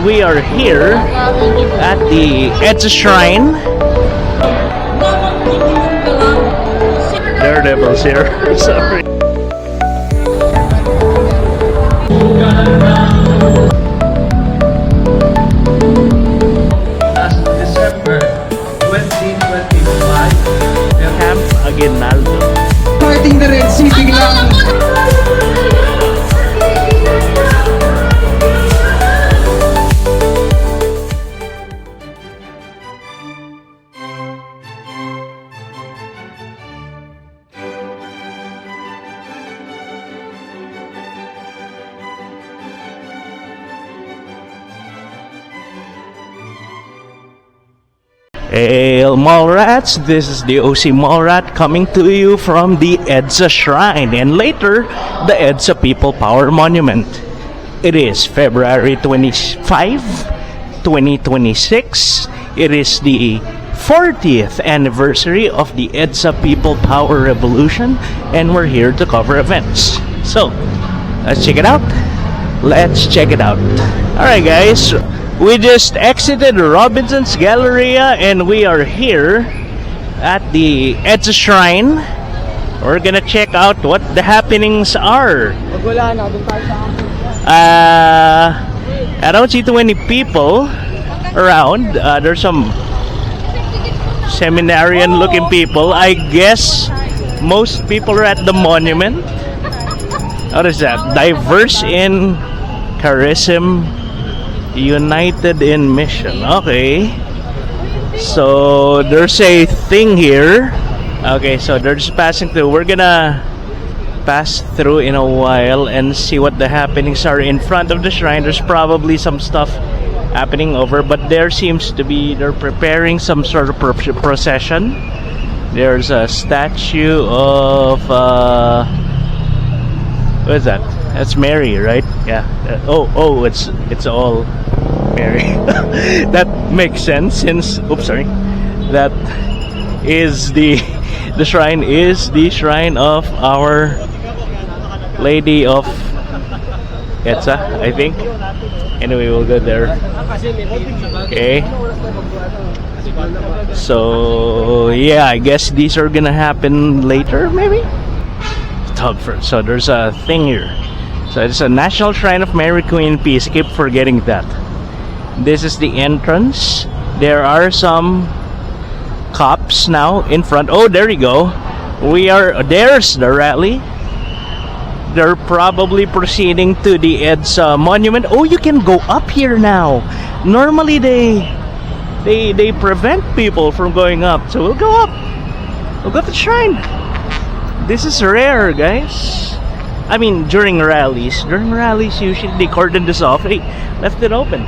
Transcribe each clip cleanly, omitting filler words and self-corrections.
We are here at the EDSA Shrine. Daredevils here. Sorry. Last December 2025, Camp Aguinaldo. parting the Red Sea biglang Hail Mallrats, this is the OC Mallrat coming to you from the EDSA Shrine and later the EDSA People Power Monument. It is February 25, 2026. It is the 40th anniversary of the EDSA People Power Revolution and we're here to cover events. So, let's check it out. Let's check it out. Alright guys, we just exited Robinsons Galleria and we are here at the EDSA Shrine. We're gonna check out what the happenings are. I don't see too many people around. There's some seminarian looking people. I guess most people are at the monument. What is that? Diverse in charism, united in mission. Okay, so there's a thing here. Okay, so they're just passing through. We're gonna pass through in a while and see what the happenings are in front of the shrine. There's probably some stuff happening over, but there seems to be, they're preparing some sort of procession. There's a statue of what is that? That's Mary, right? Yeah. Oh, it's all Mary. That makes sense since, oops, sorry. That is the shrine is the shrine of Our Lady of EDSA, I think. Anyway, we'll go there. Okay. So yeah, I guess these are gonna happen later, maybe. So there's a thing here. So it's a National Shrine of Mary Queen Peace. Keep forgetting that. This is the entrance. There are some cops now in front. Oh, there you go. There's the rally. They're probably proceeding to the EDSA Monument. Oh, you can go up here now. Normally they prevent people from going up. So we'll go up. We'll go to the shrine. This is rare, guys. I mean, during rallies. During rallies, usually they cordon this off. Hey, left it open.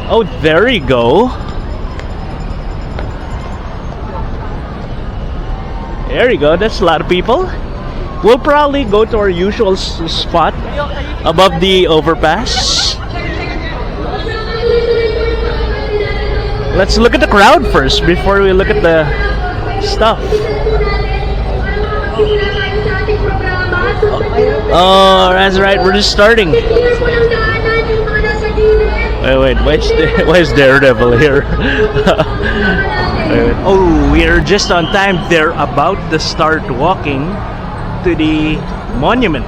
Oh, there you go. There you go. That's a lot of people. We'll probably go to our usual spot above the overpass. Let's look at the crowd first before we look at the stuff. Oh, that's right. We're just starting. Wait. Why is Daredevil here? Wait. Oh, we're just on time. They're about to start walking to the monument.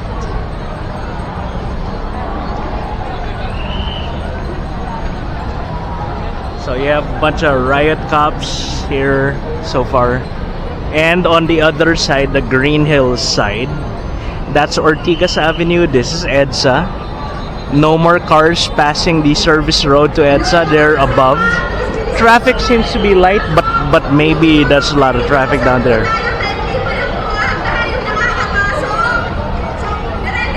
So you have a bunch of riot cops here so far. And on the other side, the Green Hills side, that's Ortigas Avenue. This is EDSA. No more cars passing the service road to EDSA. They're above. Traffic seems to be light, but maybe that's a lot of traffic down there.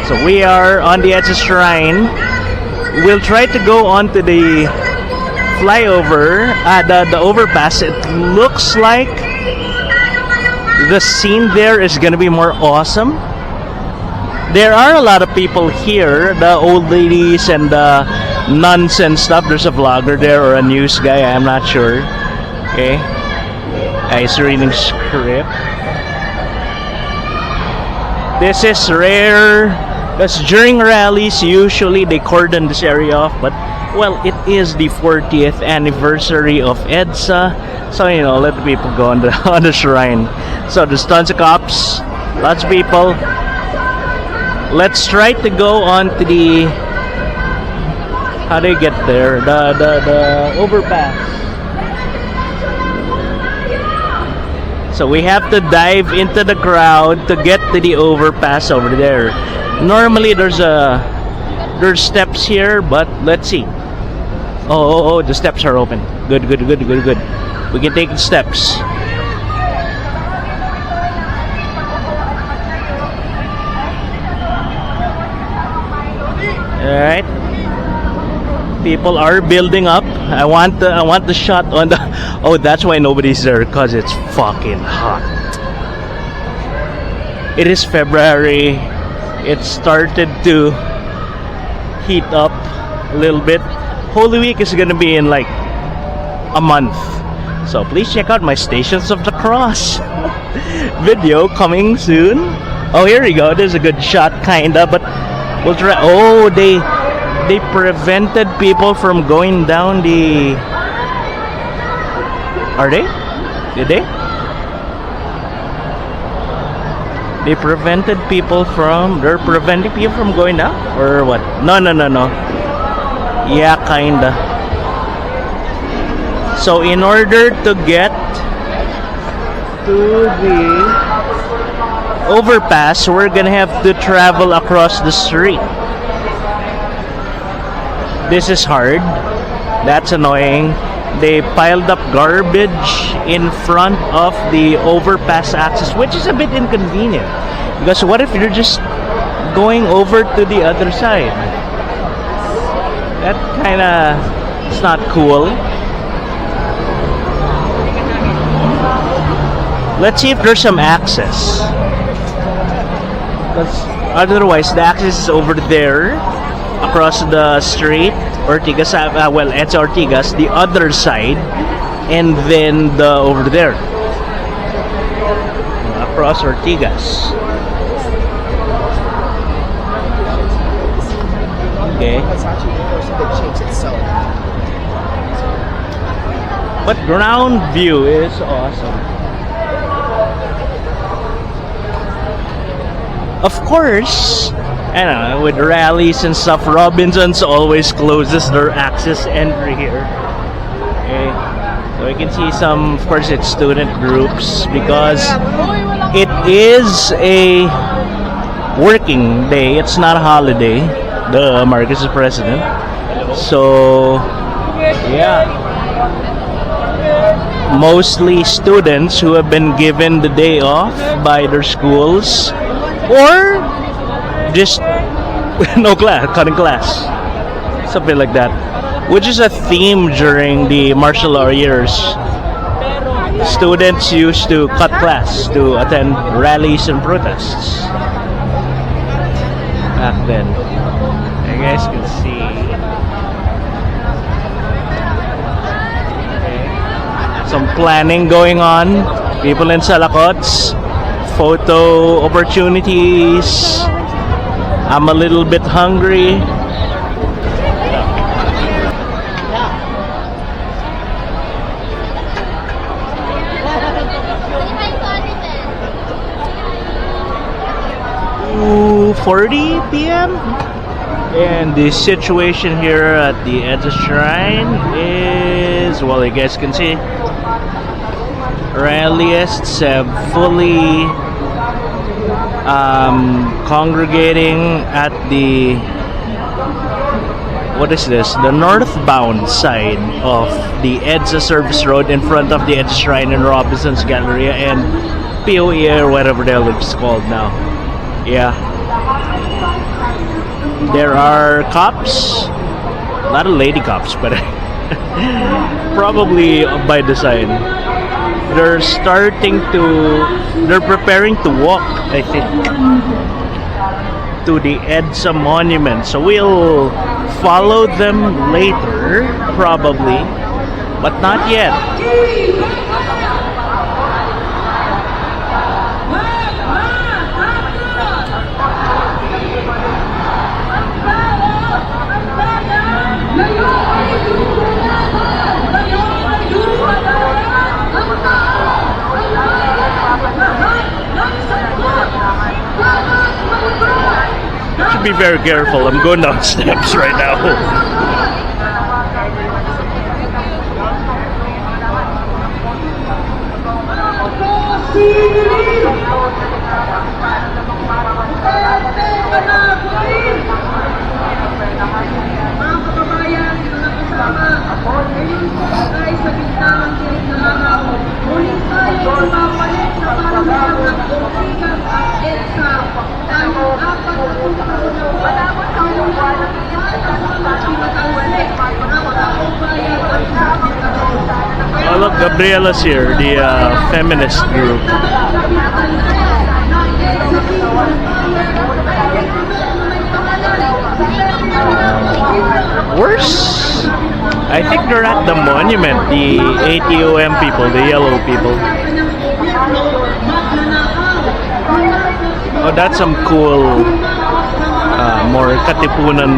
So we are on the EDSA Shrine. We'll try to go on to the flyover, the overpass. It looks like the scene there is gonna be more awesome. There are a lot of people here, the old ladies and the nuns and stuff. There's a vlogger there or a news guy, I'm not sure. Okay, he's reading script. This is rare because during rallies usually they cordon this area off, but Well, it is the 40th anniversary of EDSA, so you know, let the people go on the on the shrine. So there's tons of cops, lots of people. Let's try to go on to the, how do you get there? The overpass. So we have to dive into the crowd to get to the overpass over there. Normally there's steps here, but let's see. Oh, the steps are open. Good. We can take the steps. Alright. People are building up. I want the shot on the. Oh, that's why nobody's there, because it's fucking hot. It is February. It started to heat up a little bit. Holy Week is gonna be in like a month. So please check out my Stations of the Cross video coming soon. Oh, here we go. There's a good shot, kinda, but we'll try. Oh, they prevented people from going down the. Are they? Did they? They prevented people from. They're preventing people from going down, or what? No. Yeah, kinda. So in order to get to the overpass, we're gonna have to travel across the street. This is hard. That's annoying. They piled up garbage in front of the overpass access, which is a bit inconvenient. Because what if you're just going over to the other side? That kinda, it's not cool. Let's see if there's some access. Because otherwise, the access is over there, across the street, Ortigas, well, EDSA Ortigas, the other side, and then the over there, across Ortigas. Okay. But ground view is awesome. Of course, I don't know, with rallies and stuff, Robinsons always closes their access entry here. Okay. So you can see some, of course, it's student groups because it is a working day. It's not a holiday. The Marcus is president. So, yeah. Mostly students who have been given the day off by their schools, or just no class, cutting class, something like that, which is a theme during the martial law years. Students used to cut class to attend rallies and protests back then. You guys can see. Okay. Some planning going on. People in Salakots. Photo opportunities. I'm a little bit hungry. .40 p.m. And the situation here at the EDSA Shrine is, well, you guys can see, rallyists have fully congregating at the, what is this, the northbound side of the EDSA Service Road in front of the EDSA Shrine in Robinsons Galleria and POE or whatever the hell it's called now. Yeah. There are cops, a lot of lady cops, but probably by design. They're preparing to walk, I think, to the EDSA Monument. So we'll follow them later, probably, but not yet. be very careful. I'm going down steps right now. Oh look, Gabriella's here, the feminist group. Worse? I think they're at the monument, the ATOM people, the yellow people. Oh, that's some cool, more Katipunan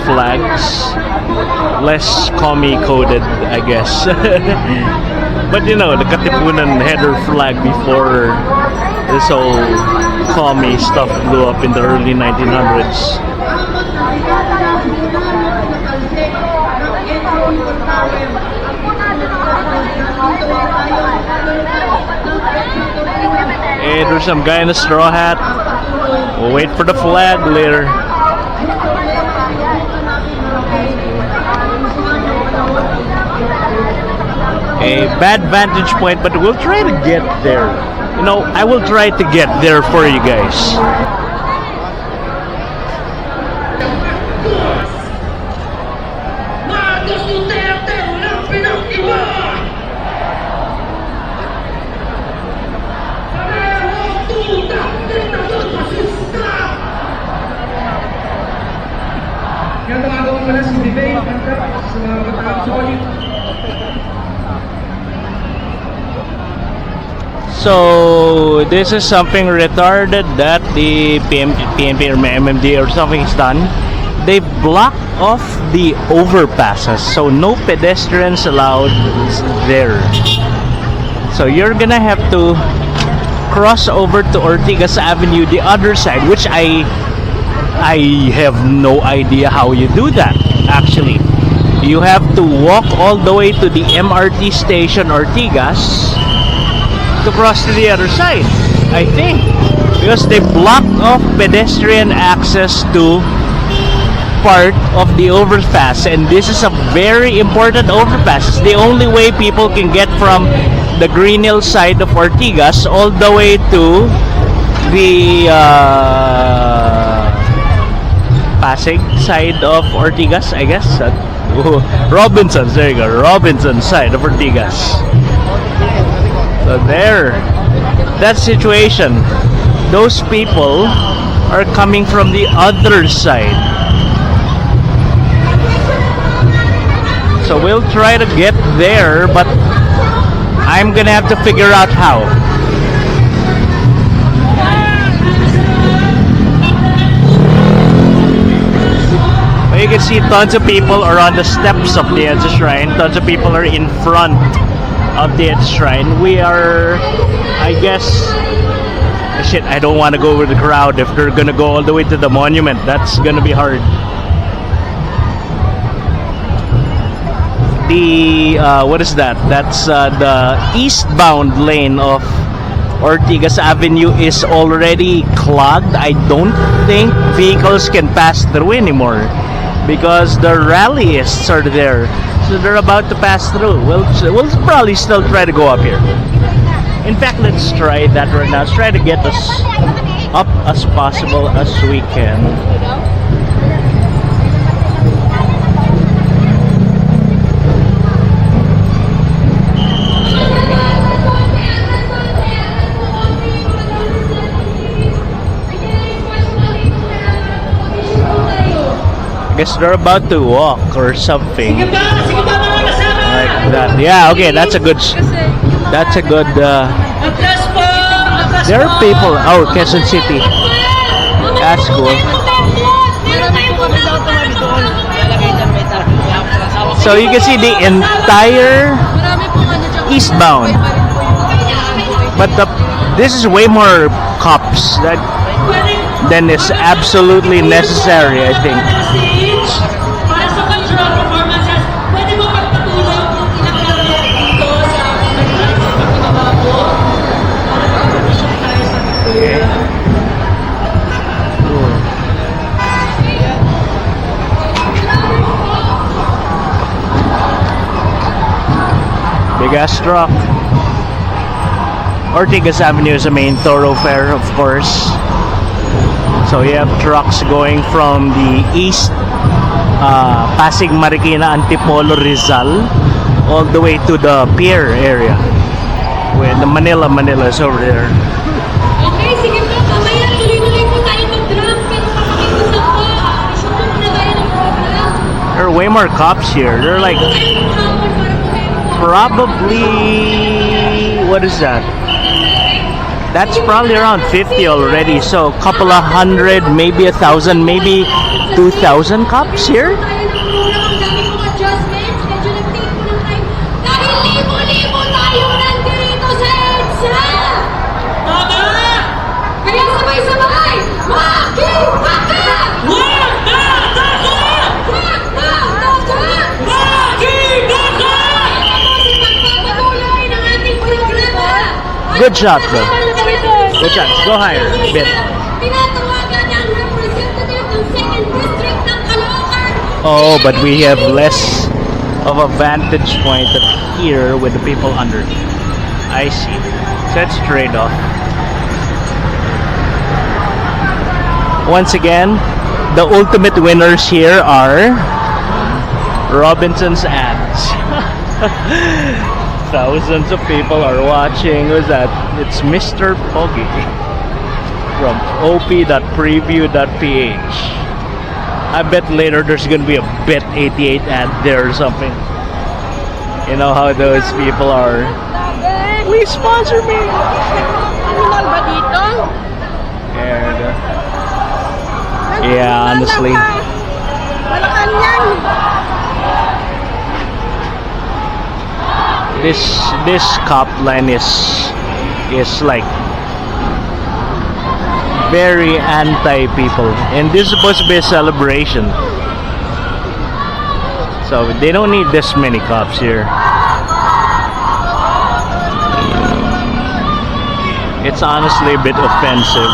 flags. Less commie coded, I guess. But you know, the Katipunan header flag before this whole commie stuff blew up in the early 1900s. Hey, there's some guy in a straw hat. We'll wait for the flag later. A bad vantage point, but we'll try to get there. You know, I will try to get there for you guys. So this is something retarded that the PNP or MMD or something is done. They blocked off the overpasses, so no pedestrians allowed there. So you're gonna have to cross over to Ortigas Avenue, the other side, which I have no idea how you do that. Actually, you have to walk all the way to the MRT station Ortigas to cross to the other side, I think, because they blocked off pedestrian access to part of the overpass, and this is a very important overpass. It's the only way people can get from the Green Hill side of Ortigas all the way to the Pasig side of Ortigas, I guess. Robinsons, there you go, Robinsons side of Ortigas. So there, that situation, those people are coming from the other side. So we'll try to get there, but I'm gonna have to figure out how. Well, you can see tons of people are on the steps of the EDSA Shrine. Tons of people are in front of the EDSA Shrine. We are, I guess, shit, I don't want to go with the crowd if they're gonna go all the way to the monument. That's gonna be hard. The what is that? That's the eastbound lane of Ortigas Avenue is already clogged. I don't think vehicles can pass through anymore because the rallyists are there, so they're about to pass through. We'll probably still try to go up here. In fact, let's try that right now. Let's try to get as up as possible as we can. I guess they're about to walk or something like that. Yeah, okay, that's a good. There are people. Oh, Quezon City. That's cool. So you can see the entire eastbound, but this is way more cops. That than is absolutely necessary, I think. Para sa cultural performances, pwede mo pagpatuloy yung ilang karera dito sa Ibababo para mag-audition tayo sa Okay. Big ass truck. Ortigas Avenue is a main thoroughfare, of course. So you have trucks going from the east, Pasig, Marikina, Antipolo, Rizal, all the way to the pier area. Where the Manila is over there. Okay, sige po. Mamaya tuloy-tuloy po tayo mag-drum. Pero papakipusan po. Shoot po muna tayo ng program. There are way more cops here. They're like probably, what is that? That's probably around 50 already. So a couple of hundred, maybe 1,000, maybe 2,000 cops here. Tayo ng program. Ang dami pong adjustments. Medyo nag-take po ng time. Dahil libo-libo tayo nandito sa EDSA! Tama! Kaya sabay-sabay! Maki-maka! Wag-na-taka! Wag-na-taka! Maki-maka! Ito po si pagpapatuloy ng ating programa. Good shot, though. Good shot. Go higher a bit. Tinatawagan ang representative ng 2nd District ng Caloocan. Oh, but we have less of a vantage point here with the people under. I see. So it's trade-off. Once again, the ultimate winners here are Robinsons ads. Thousands of people are watching. Who's that? It's Mr. Poggy from op.preview.ph. I bet later there's gonna be a Bet88 ad there or something. You know how those people are. Please sponsor me. Animal ba dito? And, yeah, honestly. Malacanang. This cop line is like very anti people, and this is supposed to be a celebration, so they don't need this many cops here. It's honestly a bit offensive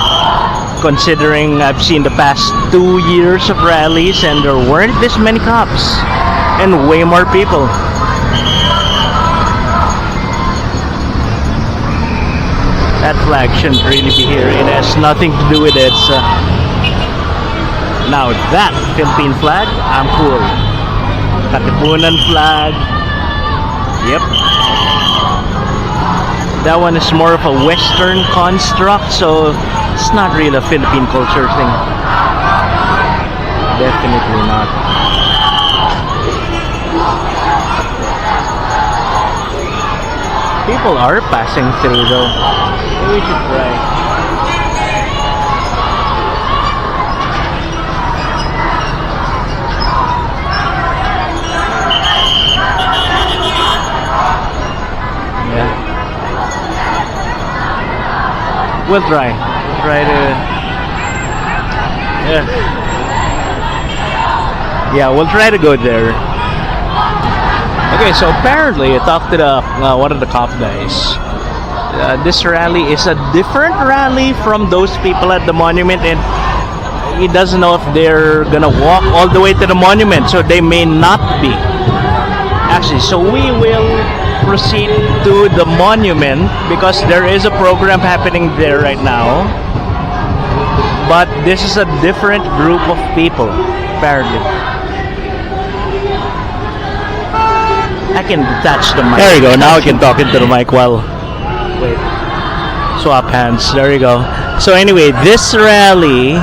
considering I've seen the past 2 years of rallies and there weren't this many cops and way more people. That flag shouldn't really be here. It has nothing to do with it. Now that Philippine flag, I'm cool. Katipunan flag. Yep. That one is more of a Western construct, so it's not really a Philippine culture thing. Definitely not. People are passing through though. Maybe we should try. Yeah. We'll try. Try to. Yeah, we'll try to go there. Okay, so apparently I talked to one of the cop guys. This rally is a different rally from those people at the monument, and he doesn't know if they're gonna walk all the way to the monument, so they may not be. Actually, so we will proceed to the monument because there is a program happening there right now. But this is a different group of people, apparently. I can detach the mic. There you go. Now I can talk into the mic while wait. Swap hands. There you go. So anyway, this rally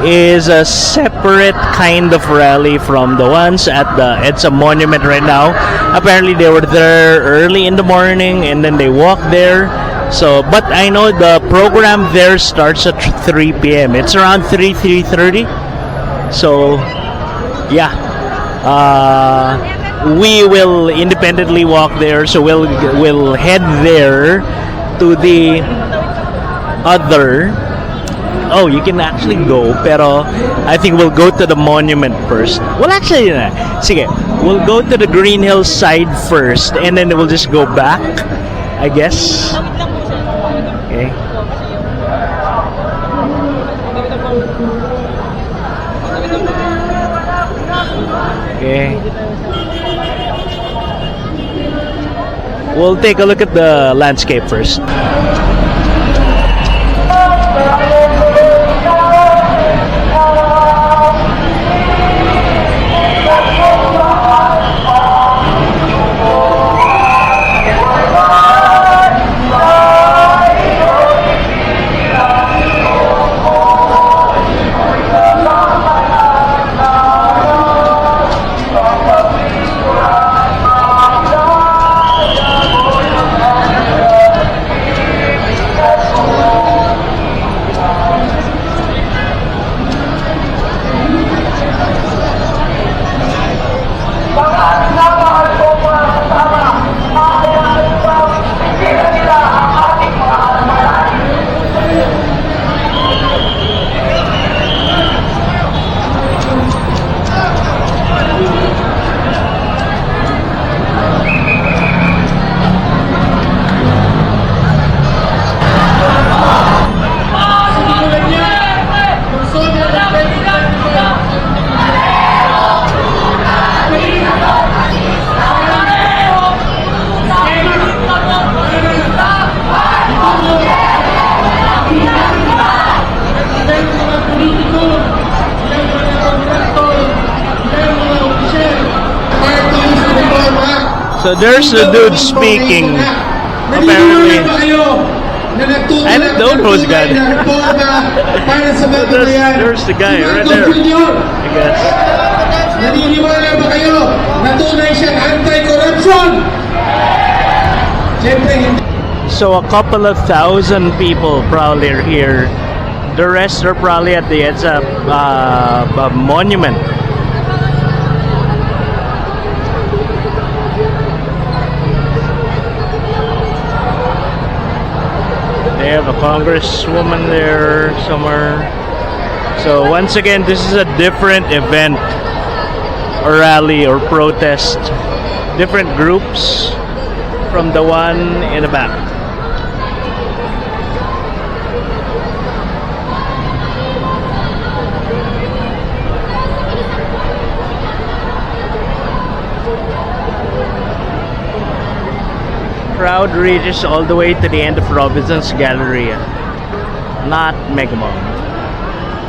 is a separate kind of rally from the ones at the EDSA Monument right now. Apparently they were there early in the morning and then they walked there. So, but I know the program there starts at 3 p.m. It's around 3:30. So, yeah. We will independently walk there, so we'll head there to the other Oh, you can actually go, pero I think we'll go to the monument first. Well, actually, sige, we'll go to the Green Hills side first, and then we'll just go back, I guess. Okay. Okay. We'll take a look at the landscape first. So there's the dude speaking. Apparently, I don't know who's got it. There's the guy right there, I guess. Naniniwala ba kayo na tunay siyang anti-corruption? Siyempre hindi. So a couple of thousand people probably are here. The rest are probably at the EDSA Monument. They have a congresswoman there somewhere. So once again, this is a different event or rally or protest. Different groups from the one in the back. Crowd reaches all the way to the end of Robinsons Galleria, not Megamall.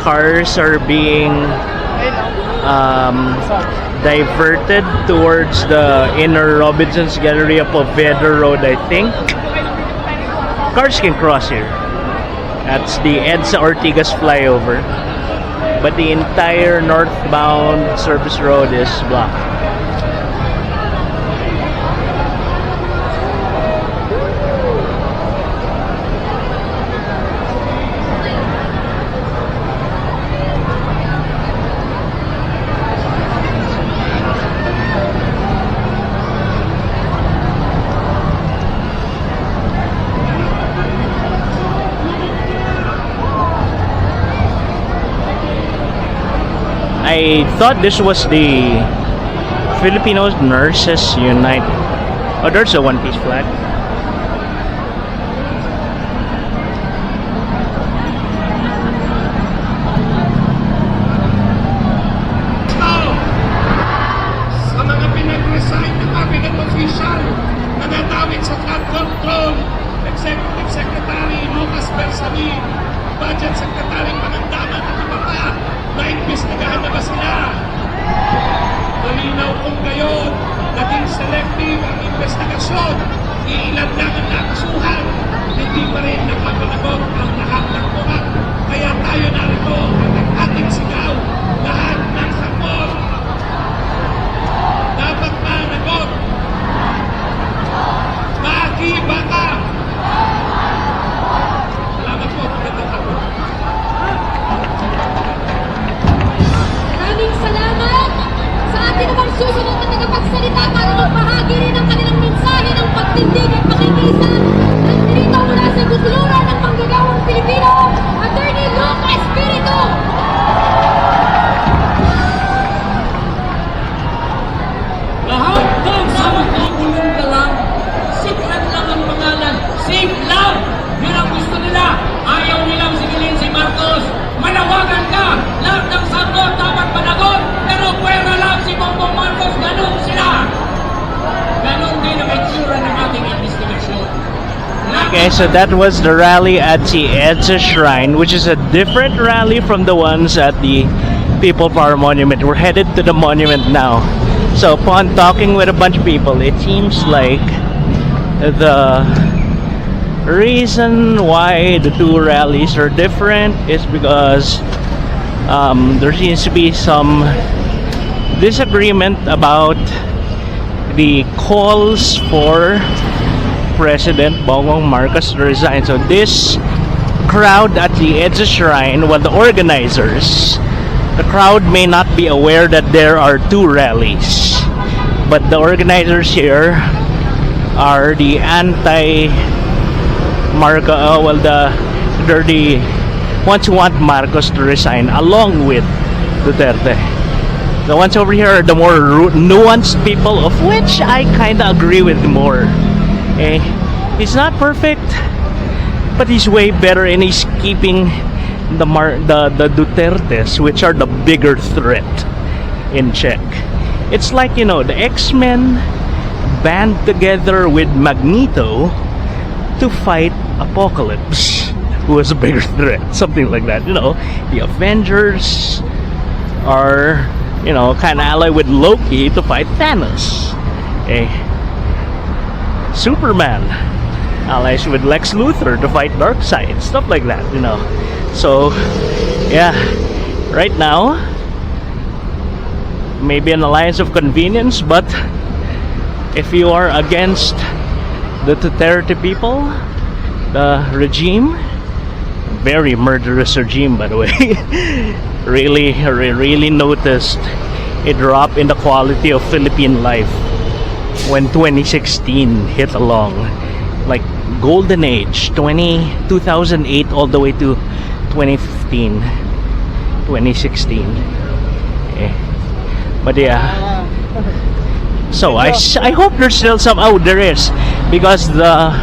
Cars are being diverted towards the inner Robinsons Galleria Poveda Road, I think. Cars can cross here. That's the EDSA Ortigas flyover. But the entire northbound service road is blocked. I thought this was the Filipino Nurses Unite. Oh, there's a one-piece flag. Sa mga pinag-resign na cabinet official na natawid sa flood control, Executive Secretary Lucas Bersani, Budget Secretary Panandaman at iba pa, naimbestigahan na ba sila? Malinaw kung gayon, naging selective ang investigasyon, iilan lang ang nakasuhan, hindi pa rin nakapanagot ang lahat ng tumak. Kaya tayo narito at ang ating sigaw, lahat ng sakot dapat managot. Baka salamat po, magandang hapon. Maraming salamat sa ating namang susunod na tagapagsalita para magbahagi rin ang kanilang mensahe ng pagtindig at pakikisa. Nandito mula sa bukluran ng manggagawang Pilipino, Attorney Lucas Okay, so that was the rally at the EDSA Shrine, which is a different rally from the ones at the People Power Monument. We're headed to the monument now. So upon talking with a bunch of people, it seems like the reason why the two rallies are different is because there seems to be some disagreement about the calls for President Bongbong Marcos to resign. So this crowd at the EDSA Shrine, well, the organizers, the crowd may not be aware that there are two rallies, but the organizers here are the anti-Marcos, they're the ones who want Marcos to resign along with Duterte. The ones over here are the more nuanced people, of which I kind of agree with more. He's not perfect, but he's way better, and he's keeping the Dutertes, which are the bigger threat, in check. It's like, you know, the X-Men band together with Magneto to fight Apocalypse, who is a bigger threat, something like that. You know, the Avengers are, you know, kind of allied with Loki to fight Thanos. Superman allies with Lex Luthor to fight Darkseid, stuff like that, you know. So yeah, right now maybe an alliance of convenience, but if you are against the Duterte people, the regime, very murderous regime, by the way, really noticed a drop in the quality of Philippine life when 2016 hit along, like golden age, 2008 all the way to 2015, 2016. But yeah, so I hope there's still some. Oh, there is, because the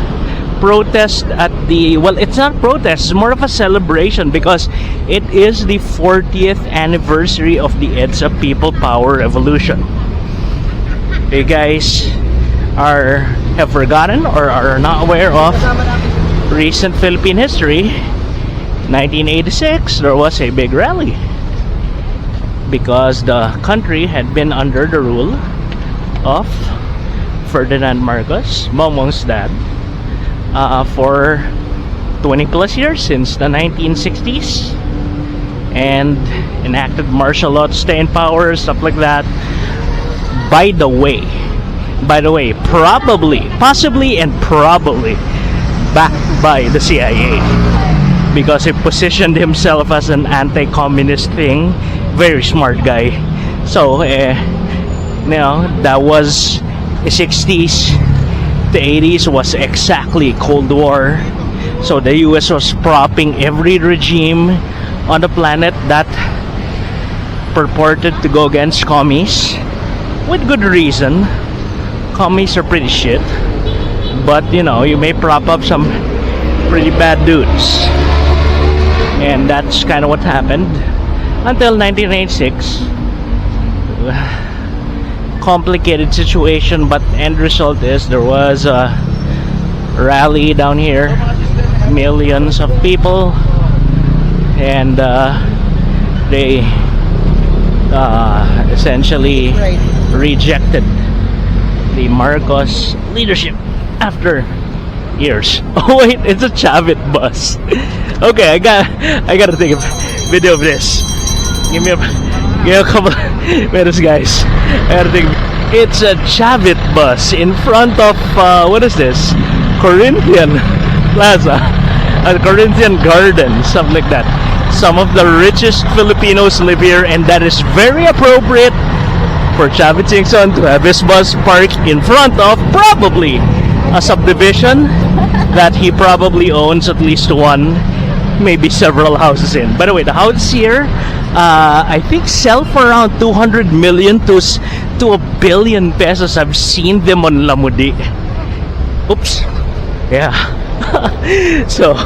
protest at the, well, it's not protest, it's more of a celebration, because it is the 40th anniversary of the EDSA People Power Revolution. You guys have forgotten or are not aware of recent Philippine history. 1986, there was a big rally because the country had been under the rule of Ferdinand Marcos, Bongbong's dad, for 20 plus years, since the 1960s, and enacted martial law to stay in power, stuff like that. By the way, possibly and probably backed by the CIA, because he positioned himself as an anti-communist thing. Very smart guy. So you know, that was the 60s. The 80s was exactly Cold War. So the US was propping every regime on the planet that purported to go against commies, with good reason. Commies are pretty shit, but you know, you may prop up some pretty bad dudes, and that's kind of what happened until 1986. Complicated situation, but end result is there was a rally down here, millions of people, and they essentially rejected the Marcos leadership after years. Oh wait, it's a Chavit bus. Okay, I gotta take a video of this. Give me a couple minutes, guys. It's a Chavit bus in front of what is this? Corinthian Plaza, Corinthian Garden, something like that. Some of the richest Filipinos live here, and that is very appropriate for Chavit Singson to have his bus parked in front of probably a subdivision that he probably owns at least one, maybe several houses in. By the way, the houses here, I think sell for around 200 million to a billion pesos. I've seen them on Lamudi. Oops. Yeah. So,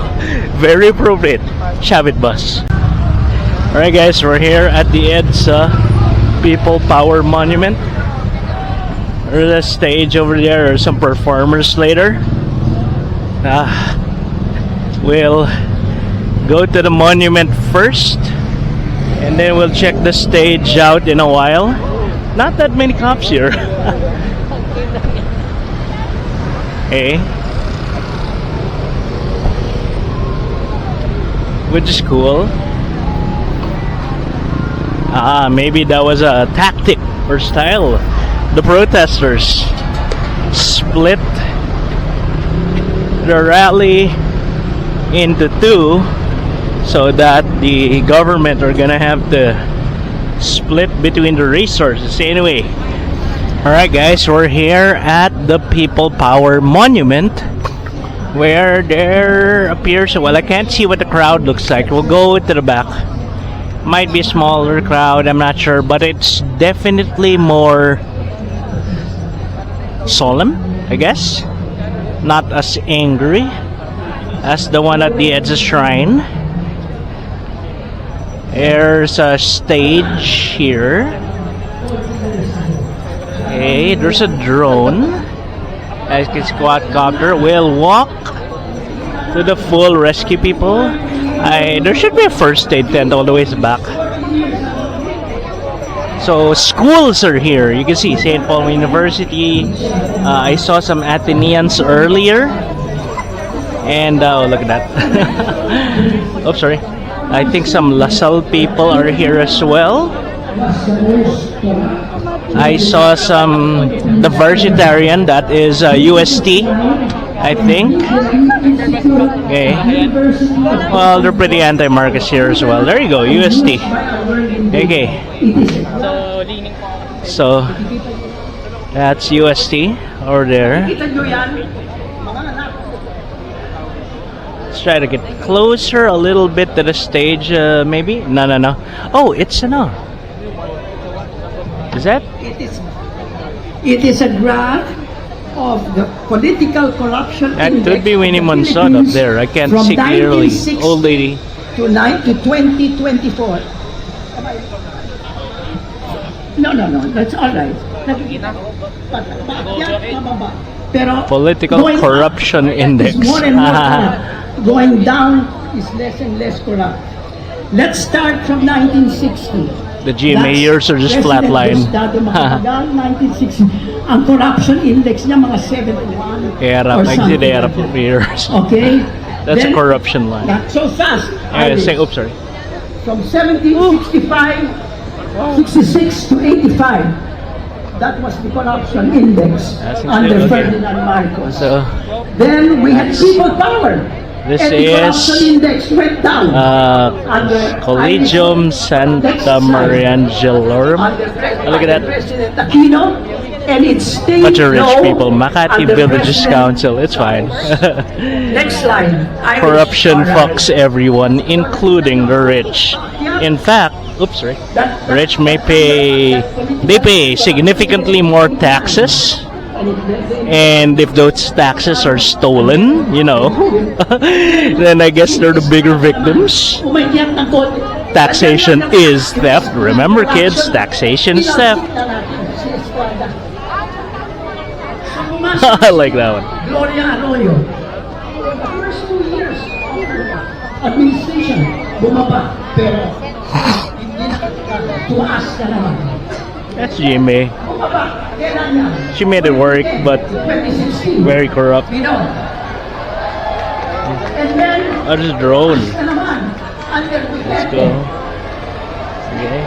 very appropriate. Chavit bus. Alright guys, we're here at the EDSA People Power Monument. There's a stage over there, or some performers later. We'll go to the monument first, and then we'll check the stage out in a while. Not that many cops here. Hey, which is cool. Maybe that was a tactic or style. The protesters split the rally into two so that the government are gonna have to split between the resources. Anyway, alright guys, we're here at the People Power Monument, where there appears, well, I can't see what the crowd looks like. We'll go to the back. Might be a smaller crowd, I'm not sure, but it's definitely more solemn, I guess. Not as angry as the one at the EDSA Shrine. There's a stage here. Okay, there's a drone. As a quadcopter. We'll walk to the full rescue people. There should be a first aid tent all the way back. So schools are here. You can see St. Paul University. I saw some Athenians earlier. And oh, look at that. Oh, sorry. I think some LaSalle people are here as well. I saw some the vegetarian, that is UST, I think. Okay. Well, they're pretty anti-Marcos here as well. There you go, UST. Okay. So that's UST over there. Let's try to get closer a little bit to the stage, maybe? No. Oh, it's no. Is that? It is a graph of the political corruption That index could be Winnie of the Monson up Philippines there. I can't from see clearly. 1960 Old lady. to 2024. No. That's all right. Pero Political going corruption up index. is more and more corrupt. Going down is less and less corrupt. Let's start from 1960. The GMA years are just flatline. 1960. Ang corruption index niya mga 71 Era, or something era like that. years. Okay? That's a Then, corruption line. not so fast. Say, oops, sorry. From 1765, 66 to 85. That was the corruption index That's under okay. Ferdinand Marcos. So Then we had people power. this and the corruption is index went down. Under Collegium Santa Mariangelorum. Look at that. President Aquino, and it stayed Bunch of rich low people. Makati under Villages President Council. It's fine. Next slide. Irish Corruption dollar. fucks everyone, including the rich. In fact, oops, sorry. Rich may pay. They pay significantly more taxes. And if those taxes are stolen, you know, then I guess they're the bigger victims. Umakyat ng konti. Taxation is theft. Remember, kids, taxation is theft. I like that one. Gloria Arroyo. For the first 2 years of administration, bumaba. Pero hindi na tumaas na naman. That's GMA. Bumaba. Kailan yan? She made it work, but 2016. very corrupt. We know. And then, Oh, there's a drone. na naman. Under Let's Duterte. go. Okay.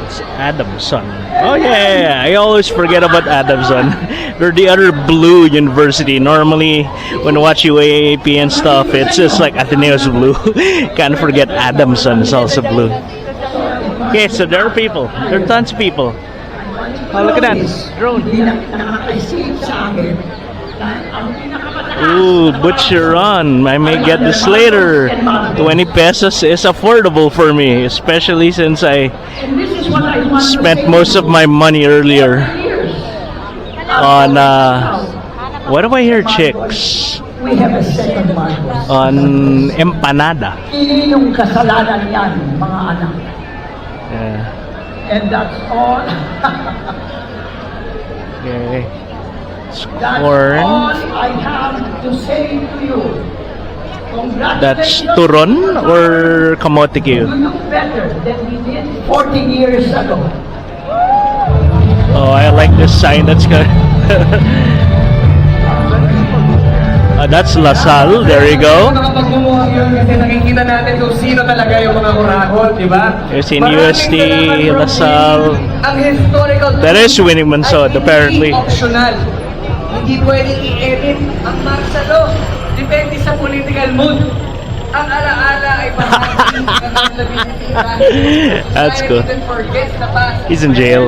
It's Adamson. Oh yeah. I always forget about Adamson. They're the other blue university. Normally, when watching AAP and stuff, it's just like Ateneo's blue. Can't forget Adamson is also blue. Okay, so there are people. There are tons of people. Oh, look at that drone. Hindi na nakakaisip sa akin. Ang pinakamataas. Ooh, butcher run. I may get this later. 20 pesos is affordable for me, especially since I And this is what I want to spent say most of my money earlier years. on what do I hear, chicks? We have a second Marcos. On empanada. Ininong kasalanan yan, mga anak. Yeah. And that's all. Okay. That's corn. all I have to say to you. That's Congratulations. turon or kamote You Q? look better than we did 14 years ago. Oh, I like this sign. That's good. That's Lasal. There you go. Mga pagmumuhang yun kasi nakikita natin kung sino talaga yung mga kurakot, di ba? Here's in Maraming UST, salamat from Lasal. Ang historical That is winning Mansod, ay apparently. hindi optional. Hindi pwedeng i-edit ang martial law. Depende sa political mood. Ang alaala ay bahagi ng stability. That's good. He's in jail.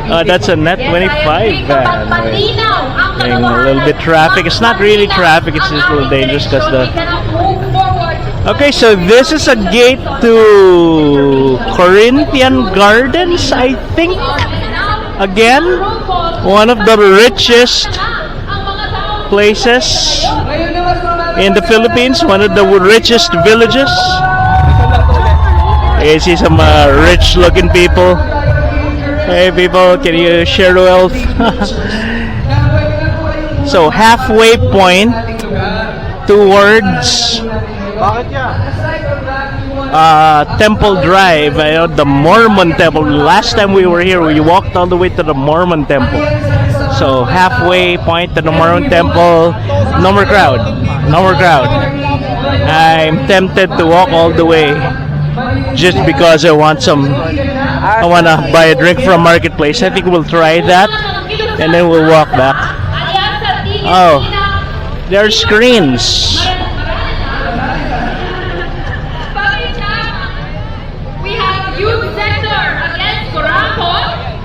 That's a net 25 van. Getting a little bit traffic. It's not really traffic, it's just a little dangerous because the... Okay, so this is a gate to Corinthian Gardens, I think. Again, one of the richest places in the Philippines, one of the richest villages. You see some rich looking people. Hey people, can you share the wealth? So halfway point towards Temple Drive, the Mormon Temple. Last time we were here, we walked all the way to the Mormon Temple. So halfway point to the Mormon Temple, no more crowd, no more crowd. I'm tempted to walk all the way just because I want to buy a drink from Marketplace. I think we'll try that and then we'll walk back. Oh, there are screens. We have youth sector against Corakot.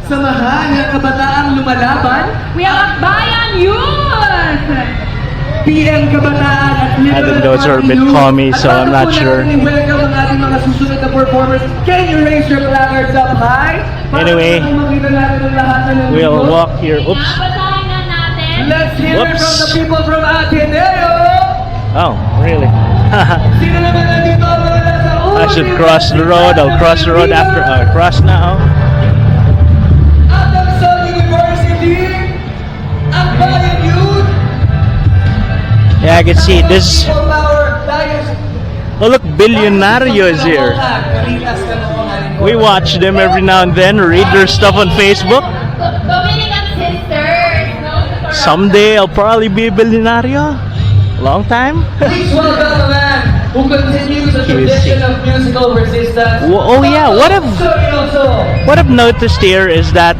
Samahan ng kabataang lumalaban, We have Akbayan Youth. PM Kabataan at I think those are a bit commie, so I'm not sure. Welcome ang ating mga susunod na performers. Can you raise your placards up high? Anyway, we'll walk here. Oops. Basahin na natin. Let's hear it Whoops. from the people from Ateneo! Oh, really? Sino naman nandito ang mga nasa I should cross the road. I'll cross the road after. Cross now. Adamson University! Ang Bayan Youth! Yeah, I can see this. People Power Diocese. Oh, look, Billionario is here. We watch them every now and then, read their stuff on Facebook. Dominican sisters. Someday I'll probably be a billionario. Long time. Please welcome a man who continues the tradition of musical resistance. Oh yeah, what I've noticed here is that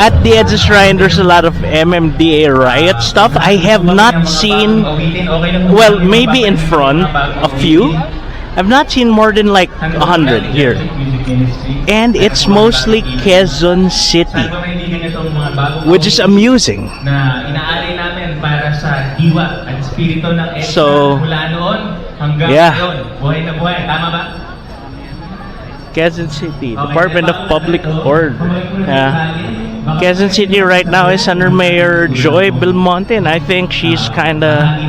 at the EDSA Shrine there's a lot of MMDA riot stuff. I have not seen, well, maybe in front, a few. I've not seen more than like 100 here. And it's mostly Quezon City, which is amusing. Na inaari namin para sa diwa at spirito ng EDSA So, mula noon hanggang yeah. ngayon. Buhay na buhay, tama ba? Quezon City, Department of Public Order. Quezon City right now is under Mayor Joy Belmonte, and I think she's kinda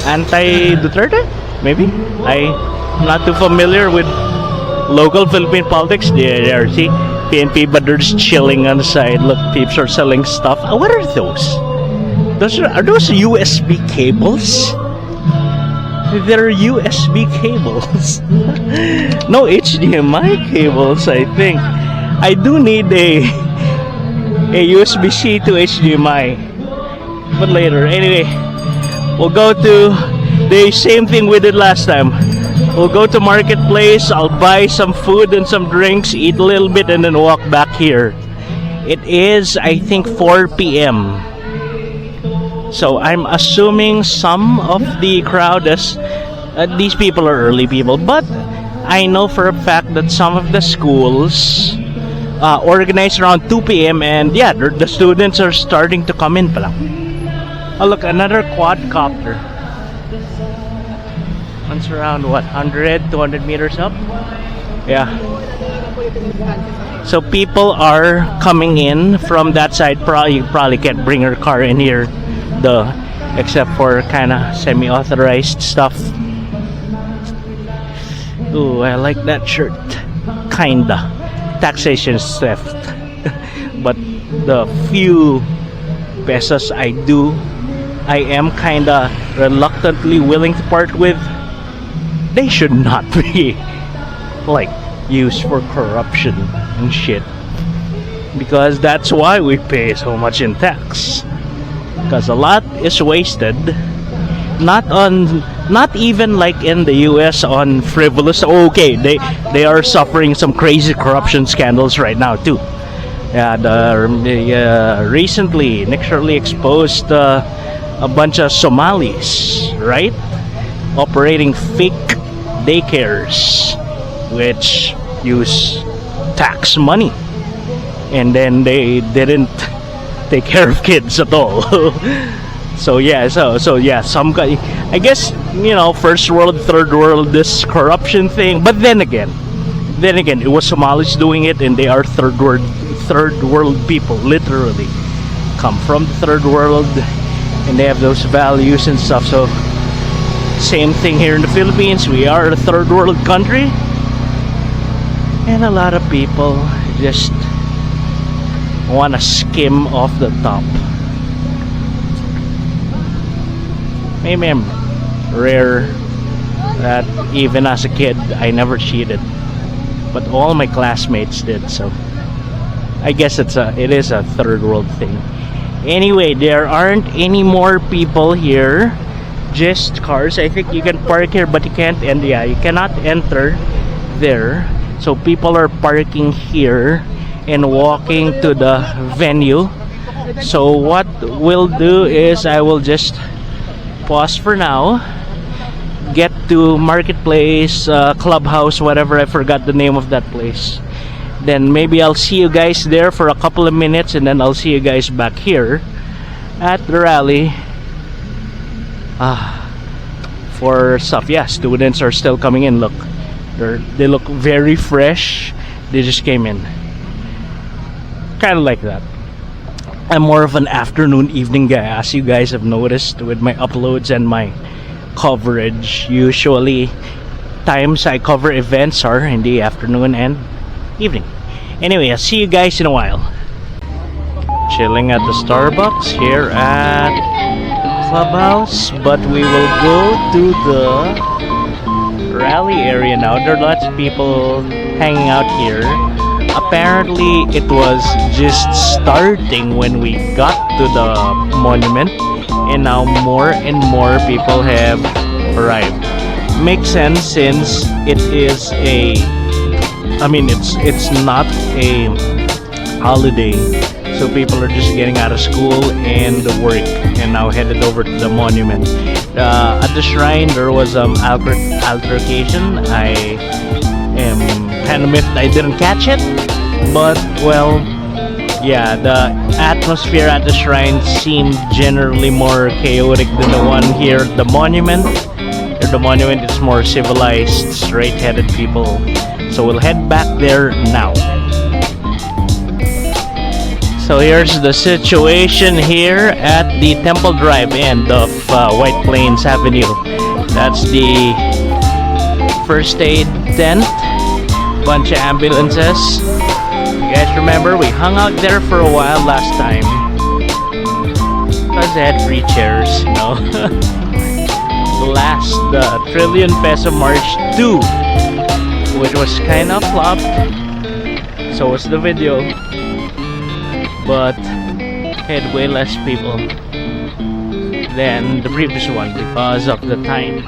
anti-Duterte, maybe? I'm not too familiar with local Philippine politics. There, see? PNP, but they're just chilling on the side. Look, peeps are selling stuff. What are those? Are those USB cables? They're USB cables. No HDMI cables, I think. I do need a USB-C to HDMI. But later. Anyway, we'll go to the same thing we did last time. We'll go to Marketplace, I'll buy some food and some drinks, eat a little bit, and then walk back here. It is, I think, 4 p.m. So I'm assuming some of the crowd is, these people are early people, but I know for a fact that some of the schools organize around 2 p.m. and yeah, the students are starting to come in pala. Oh look, another quadcopter. One's around what, 100, 200 meters up? Yeah. So people are coming in from that side. You probably can't bring your car in here, except for kind of semi-authorized stuff. Ooh, I like that shirt. Kinda. Taxation is theft. but the few pesos I am kinda reluctantly willing to part with, they should not be like used for corruption and shit, because that's why we pay so much in tax, because a lot is wasted, not even like in the US on frivolous. Okay, they are suffering some crazy corruption scandals right now too. Yeah, recently Nick Shirley exposed a bunch of Somalis, right, operating fake daycares which use tax money, and then they didn't take care of kids at all. So yeah, some guy, I guess, you know, first world, third world, this corruption thing. But then again, it was Somalis doing it, and they are third world people, literally come from the third world, and they have those values and stuff. So same thing here in the Philippines. We are a third world country, and a lot of people just want to skim off the top. Maybe I'm rare that even as a kid I never cheated, but all my classmates did, so I guess it is a third world thing. Anyway, there aren't any more people here, just cars. I think you can park here, but you can't you cannot enter there. So people are parking here and walking to the venue. So what we'll do is I will just pause for now, get to Marketplace, Clubhouse, whatever, I forgot the name of that place. Then maybe I'll see you guys there for a couple of minutes, and then I'll see you guys back here at the rally for stuff. Yeah, students are still coming in. Look, they look very fresh. They just came in, kind of like that. I'm more of an afternoon evening guy, as you guys have noticed with my uploads and my coverage. Usually times I cover events are in the afternoon and evening. Anyway, I'll see you guys in a while. Chilling at the Starbucks here at Clubhouse, but we will go to the rally area now. There are lots of people hanging out here. Apparently it was just starting when we got to the monument, and now more and more people have arrived. Makes sense, since it is it's not a holiday, so people are just getting out of school and work and now headed over to the monument. At the shrine there was altercation. I am kind of miffed I didn't catch it, but well, yeah, the atmosphere at the shrine seemed generally more chaotic than the one here at the monument. At the monument it's more civilized, straight-headed people. So we'll head back there now. So here's the situation here at the Temple Drive end of White Plains Avenue. That's the first aid tent, bunch of ambulances. You guys remember we hung out there for a while last time because they had free chairs, you know. Last Trillion Peso March 2, which was kind of flopped, so was the video, but had way less people than the previous one because of the time.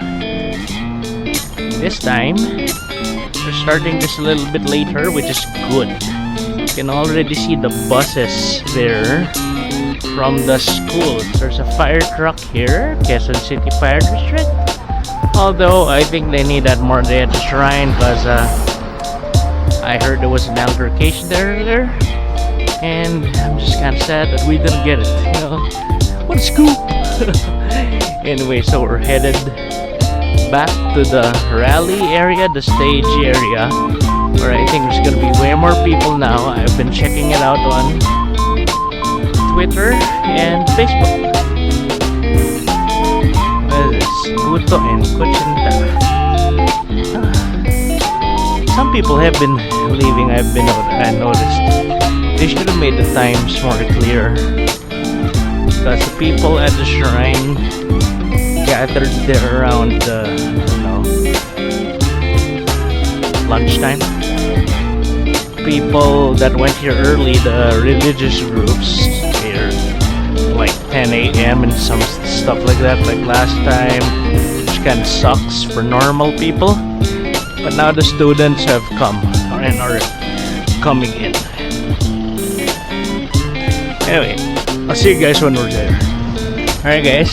This time we're starting this a little bit later, which is good. You can already see the buses there from the schools. There's a fire truck here, Quezon City Fire District. Although I think they need that more there at the shrine, because I heard there was an altercation there earlier, and I'm just kind of sad that we didn't get it. You know, what a scoop! Anyway, so we're headed back to the rally area, the stage area, where I think there's gonna be way more people now. I've been checking it out on Twitter and Facebook. What is this? Guto and Kuchinta. Some people have been leaving, I noticed. They should have made the times more clear. Because the people at the shrine gathered there around, lunchtime. People that went here early, the religious groups, they're like 10 a.m. and some stuff like that, like last time, which kind of sucks for normal people. But now the students have come and are coming in. Anyway, I'll see you guys when we're there. Alright guys,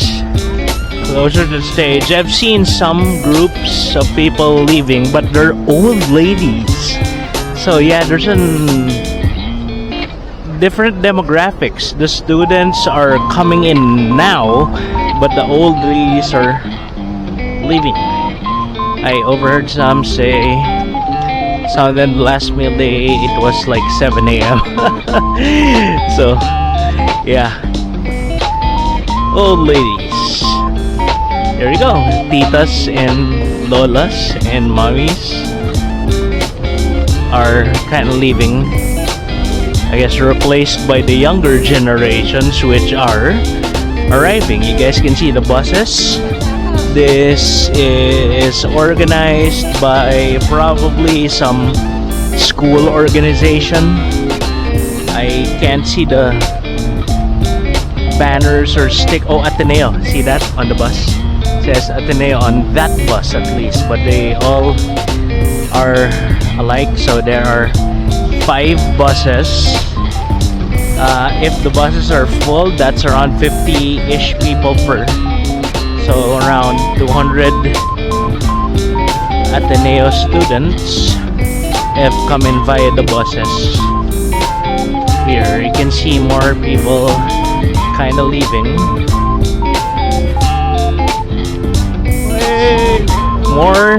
closer to the stage. I've seen some groups of people leaving, but they're old ladies. So yeah, there's different demographics. The students are coming in now, but the old ladies are leaving. I overheard some say, some of them last meal day, it was like 7 a.m. So yeah, old ladies. There you go, titas and lolas and mommies are kind of leaving. I guess replaced by the younger generations, which are arriving. You guys can see the buses. This is organized by probably some school organization. I can't see the banners or stick. Oh, Ateneo. See that on the bus? It says Ateneo on that bus at least, but they all are alike. So there are 5 buses. If the buses are full, that's around 50-ish people per. So around 200 Ateneo students have come in via the buses. Here you can see more people kind of leaving. More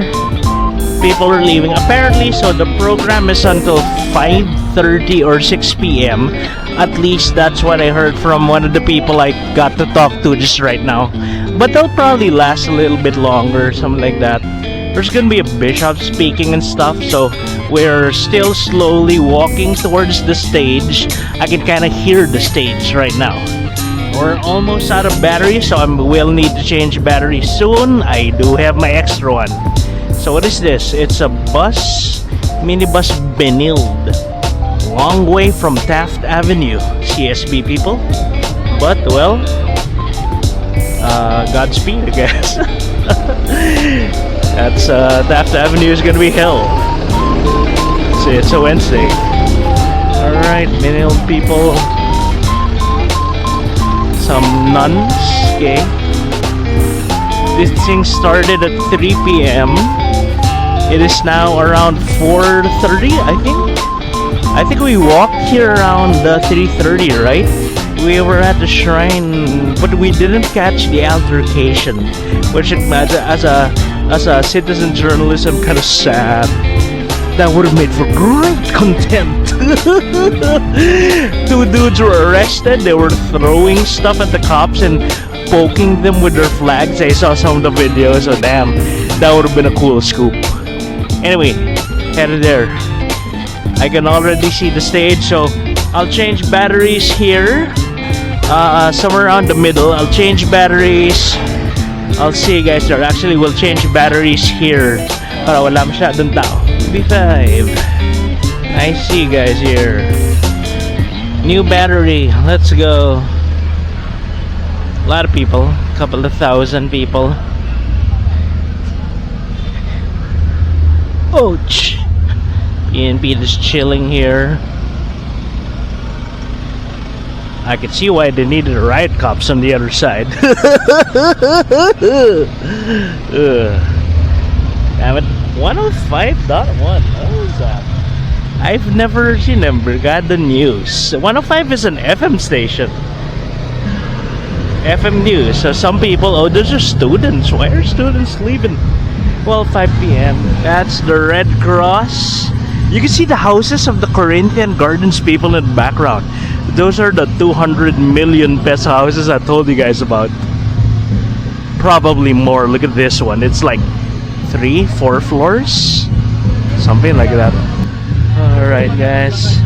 people are leaving apparently. So the program is until 5:30 or 6 p.m. At least that's what I heard from one of the people I got to talk to just right now. But they'll probably last a little bit longer, something like that. There's gonna be a bishop speaking and stuff, so we're still slowly walking towards the stage. I can kind of hear the stage right now. We're almost out of battery, so I will need to change battery soon. I do have my extra one. So what is this? It's a bus, minibus Benilde. Long way from Taft Avenue, CSB people. But well, Godspeed, I guess. That's Taft Avenue is gonna be hell. See, it's a Wednesday. Alright, many old people. Some nuns, okay. This thing started at 3 p.m. It is now around 4:30, I think we walked here around 3:30, right? We were at the shrine, but we didn't catch the altercation, which as a citizen journalism, kind of sad. That would have made for great content. 2 dudes were arrested. They were throwing stuff at the cops and poking them with their flags. I saw some of the videos, so damn, that would have been a cool scoop. Anyway, headed there. I can already see the stage, so I'll change batteries here. Somewhere around the middle. I'll change batteries. I'll see you guys there. Actually, we'll change batteries here para wala masyadong tao. B5. I see you guys here. New battery. Let's go. A lot of people. A couple of thousand people. Ouch. PNP just chilling here. I could see why they needed riot cops on the other side. Damn it. 105.1. What was that? I've never seen them. Brigada News. 105 is an FM station. FM News. So some people, oh, those are students. Why are students leaving? Well, 5 p.m. That's the Red Cross. You can see the houses of the Corinthian Gardens people in the background. Those are the 200 million peso houses I told you guys about. Probably more. Look at this one. It's like 3-4 floors. Something like that. Alright guys.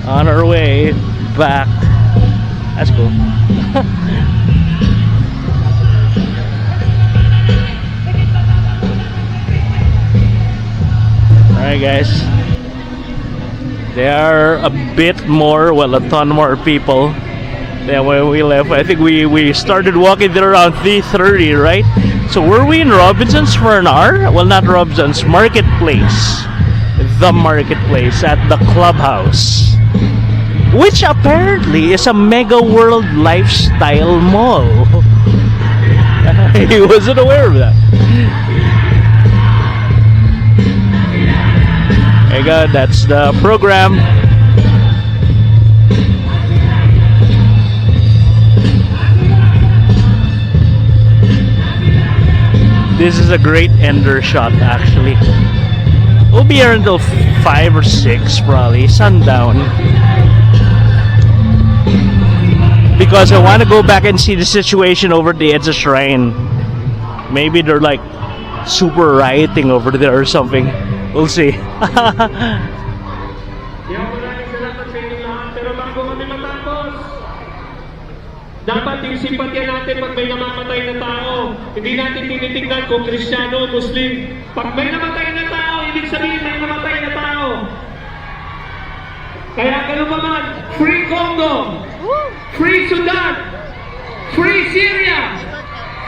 on our way back. That's cool. Alright guys, there are a bit more, well, a ton more people than when we left. I think we started walking there around 3:30, right? So were we in Robinsons for an hour? Well, not Robinsons, Marketplace. The Marketplace at the Clubhouse, which apparently is a mega world lifestyle mall. I wasn't aware of that. There you go, that's the program. This is a great ender shot actually. We'll be here until 5 or 6 probably, sundown. Because I want to go back and see the situation over the EDSA Shrine. Maybe they're like super rioting over there or something. We'll see. Dapat yung simpatya natin pag may namamatay na tao. Hindi natin tinitingnan kung Kristiyano o Muslim. Pag may namatay na tao, ibig sabihin may namatay na tao. Kaya ganun pa man, Free Congo, Free Sudan, Free Syria,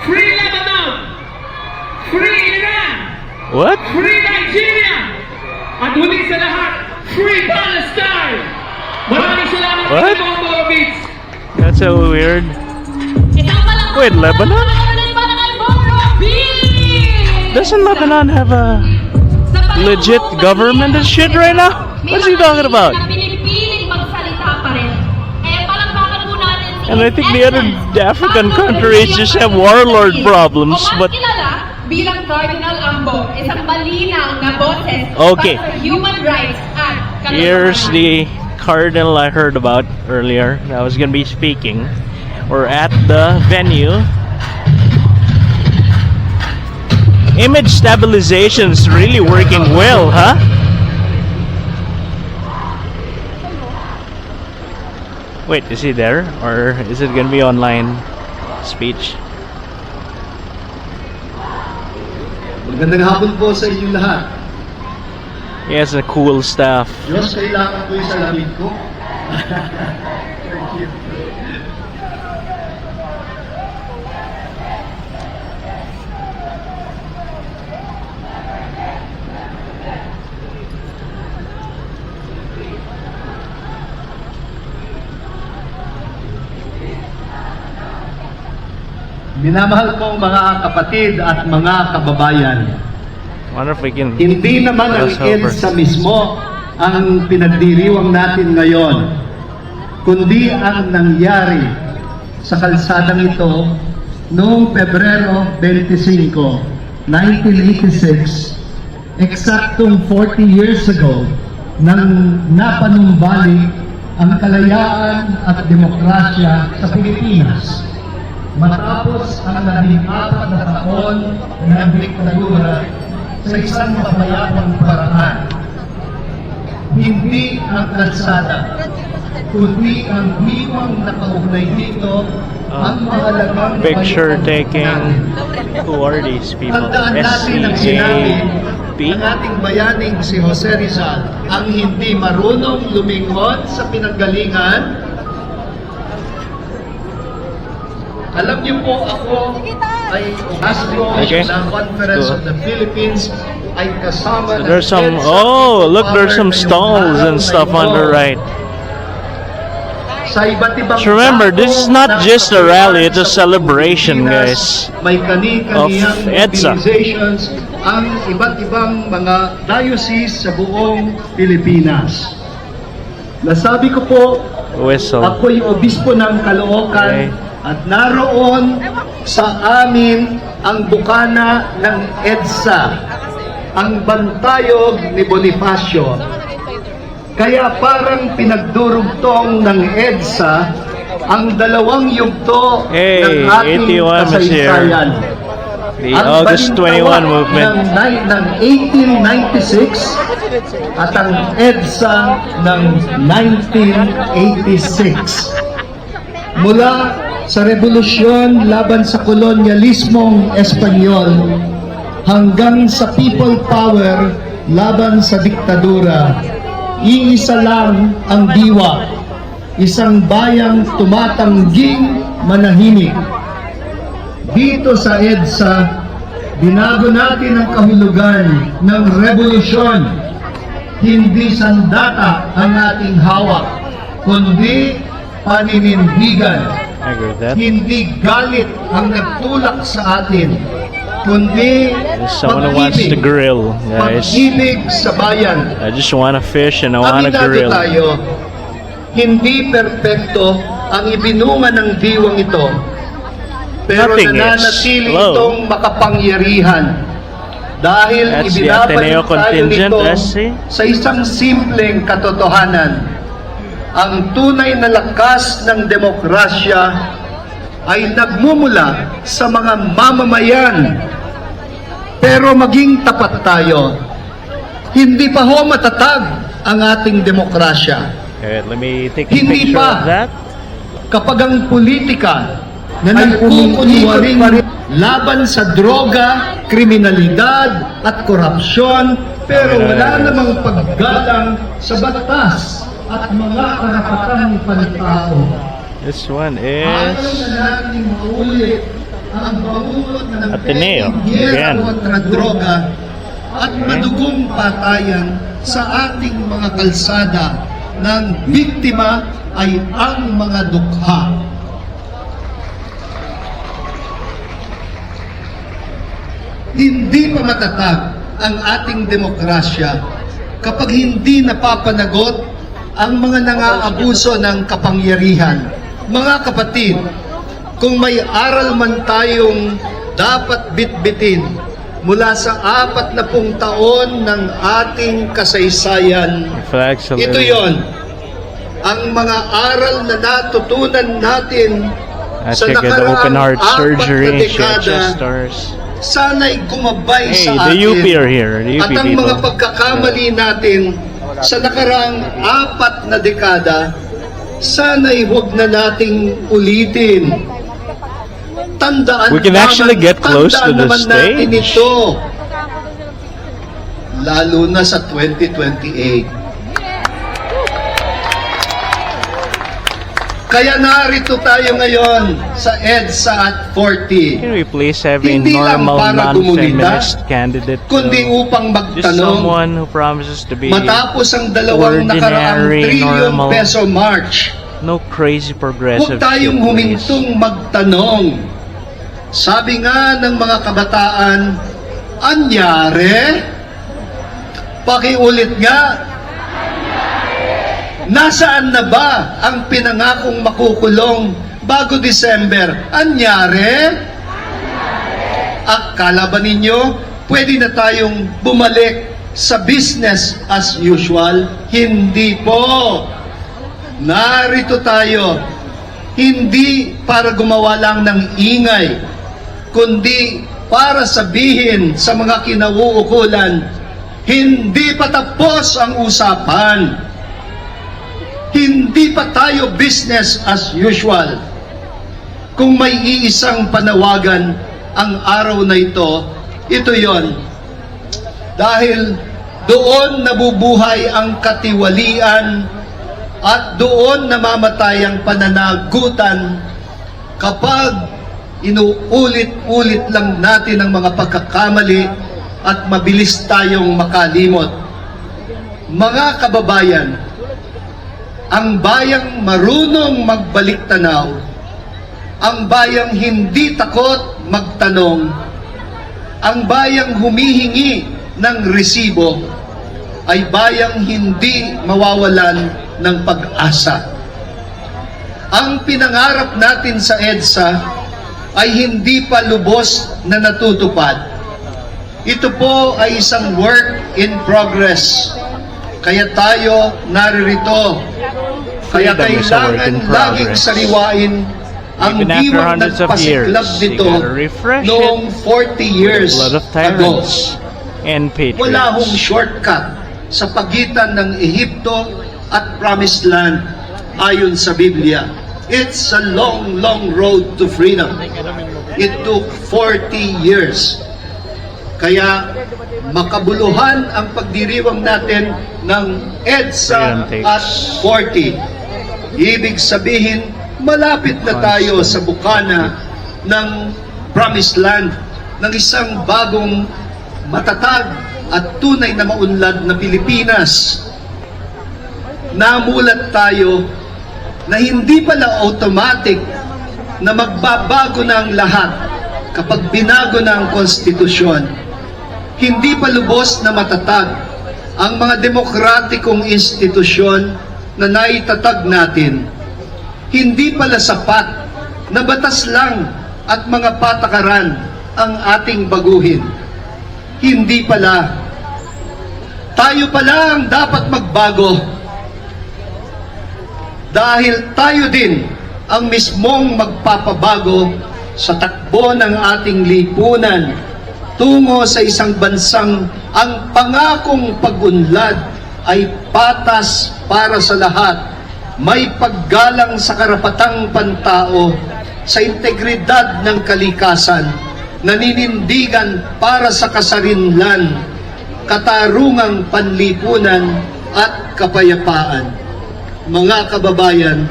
Free Lebanon, Free Iran, What? Free Nigeria, at huli sa lahat, Free Palestine! Maraming salamat What? sa mga Moravids! That's so weird. Wait, Lebanon? Doesn't Lebanon have a legit government and shit right now? What's he talking about? And I think the other African countries just have warlord problems, but... bilang Cardinal Ambo, isang malinaw na boses Okay. para sa human rights at Here's the cardinal I heard about earlier that was gonna be speaking. We're at the venue. Image stabilization is really working well, huh? Wait, is he there? Or is it gonna be online speech? Magandang hapon po sa inyong lahat. He has a cool staff. Diyos, kailangan ko yung salamig ko. Thank you. Minamahal kong mga kapatid at mga kababayan. Wonder if we can Hindi naman ang cross over. EDSA mismo ang pinagdiriwang natin ngayon, kundi ang nangyari sa kalsadang ito noong Pebrero 25, 1986, eksaktong 40 years ago, nang napanumbalik ang kalayaan at demokrasya sa Pilipinas. Matapos ang 14 na taon ng diktadura sa isang mapayapang paraan. Hindi ang kalsada, kundi ang diwang nakaugnay dito ang mahalagang Picture bayanihan taking. natin. Who are these people? Tandaan natin ang sinabi SCAP? ng ating bayaning si Jose Rizal, ang hindi marunong lumingon sa pinanggalingan. Alam niyo po, ako ay astro Okay. ng Conference of the Philippines ay kasama So there's some, EDSA oh, People look, there's some Power stalls and ngayong stuff araw on the na ito. right. Sa iba't ibang So remember, this is not dako just a ng rally, it's a sa celebration, Pilipinas, guys, may kani-kaniyang of EDSA. mobilizations ang iba't ibang mga diocese sa buong Pilipinas. Nasabi ko po, Whistle. ako'y obispo ng Caloocan, Okay. at naroon sa amin ang bukana ng EDSA, ang bantayog ni Bonifacio. Kaya parang pinagdurugtong ng EDSA ang dalawang yugto Hey, ng ating 81 is here. kasaysayan. The ang August 21 balintawan movement. ng 1896 at ang EDSA ng 1986. Mula sa revolusyon laban sa kolonyalismong Espanyol hanggang sa people power laban sa diktadura, iisa lang ang diwa, isang bayang tumatangging manahimik. Dito sa EDSA, binago natin ang kahulugan ng revolusyon. Hindi sandata ang ating hawak, kundi paninindigan. I agree with that. Hindi galit ang nagtulak sa atin, kundi There's someone who wants to grill, guys. pag-ibig sa bayan. I just want to fish and I want to Aminado grill. tayo, hindi perpekto ang ibinunga ng diwang ito, pero Nothing is. nananatili Hello. itong makapangyarihan dahil That's the ibinabalik Ateneo tayo contingent, nito SC. sa isang simpleng katotohanan. Ang tunay na lakas ng demokrasya ay nagmumula sa mga mamamayan. Pero maging tapat tayo, hindi pa ho matatag ang ating demokrasya. Okay, let me take a Hindi picture pa. of that. Kapag ang politika na nagkukulikot pa rin laban sa droga, kriminalidad at korupsyon, pero wala namang paggalang sa batas at mga karapatang pantao. This one Ayaw is na natin maulit ang bangungot ng Ateneo. giyera Again. kontra droga at madugong patayan sa ating mga kalsada ng biktima ay ang mga dukha. Hindi pa matatag ang ating demokrasya kapag hindi napapanagot ang mga nangaabuso ng kapangyarihan. Mga kapatid, kung may aral man tayong dapat bitbitin mula sa 40 taon ng ating kasaysayan, flag salute. ito yon. Ang mga aral na natutunan natin I sa check the nakaraang open heart 4 surgery, na share dekada, stars. sana'y gumabay Hey, sa the atin. UP are here. The UP At ang people. mga pagkakamali natin sa nakaraang 4 na dekada, sana'y huwag na nating ulitin. Tandaan We can actually get close to the naman natin stage. ito. Lalo na sa 2028. Kaya narito tayo ngayon sa EDSA at 40. Can we please have a Hindi lang normal para gumunita, non-feminist candidate? kundi upang Just magtanong someone who promises to be matapos ang dalawang nakaraang ordinary, trillion normal. peso march. no crazy progressive Huwag tayong shit, please. humintong magtanong. Sabi nga ng mga kabataan, anyare? Pakiulit nga. Nasaan na ba ang pinangakong makukulong bago December? Anyare? Akala ba ninyo, pwede na tayong bumalik sa business as usual? Hindi po. Narito tayo, hindi para gumawa lang ng ingay, kundi para sabihin sa mga kinauukulan, hindi pa tapos ang usapan. Hindi pa tayo business as usual. Kung may iisang panawagan ang araw na ito, ito yon. Dahil doon nabubuhay ang katiwalian at doon namamatay ang pananagutan kapag inuulit-ulit lang natin ang mga pagkakamali at mabilis tayong makalimot. Mga kababayan, ang bayang marunong magbalik tanaw, ang bayang hindi takot magtanong, ang bayang humihingi ng resibo, ay bayang hindi mawawalan ng pag-asa. Ang pinangarap natin sa EDSA ay hindi pa lubos na natutupad. Ito po ay isang work in progress. Kaya tayo naririto. Kaya Freedom is a work kailangan in laging progress. sariwain ang Even after diwang hundreds of nagpasiklab years, you nito gotta refresh it noong 40 years blood of ago. tyrants and Wala hong patriots. shortcut sa pagitan ng Ehipto at Promised Land ayon sa Biblia. It's a long, long road to freedom. It took 40 years. Kaya makabuluhan ang pagdiriwang natin ng EDSA at 40. Ibig sabihin, malapit na tayo sa bukana ng Promised Land, ng isang bagong matatag at tunay na maunlad na Pilipinas. Namulat tayo na hindi pala automatic na magbabago na ang lahat kapag binago na ang konstitusyon. Hindi pa lubos na matatag ang mga demokratikong institusyon na naitatag natin. Hindi pala sapat na batas lang at mga patakaran ang ating baguhin. Hindi pala. Tayo pala ang dapat magbago. Dahil tayo din ang mismong magpapabago sa takbo ng ating lipunan tungo sa isang bansang ang pangakong pag-unlad ay patas para sa lahat, may paggalang sa karapatang pantao, sa integridad ng kalikasan, naninindigan para sa kasarinlan, katarungang panlipunan at kapayapaan. Mga kababayan,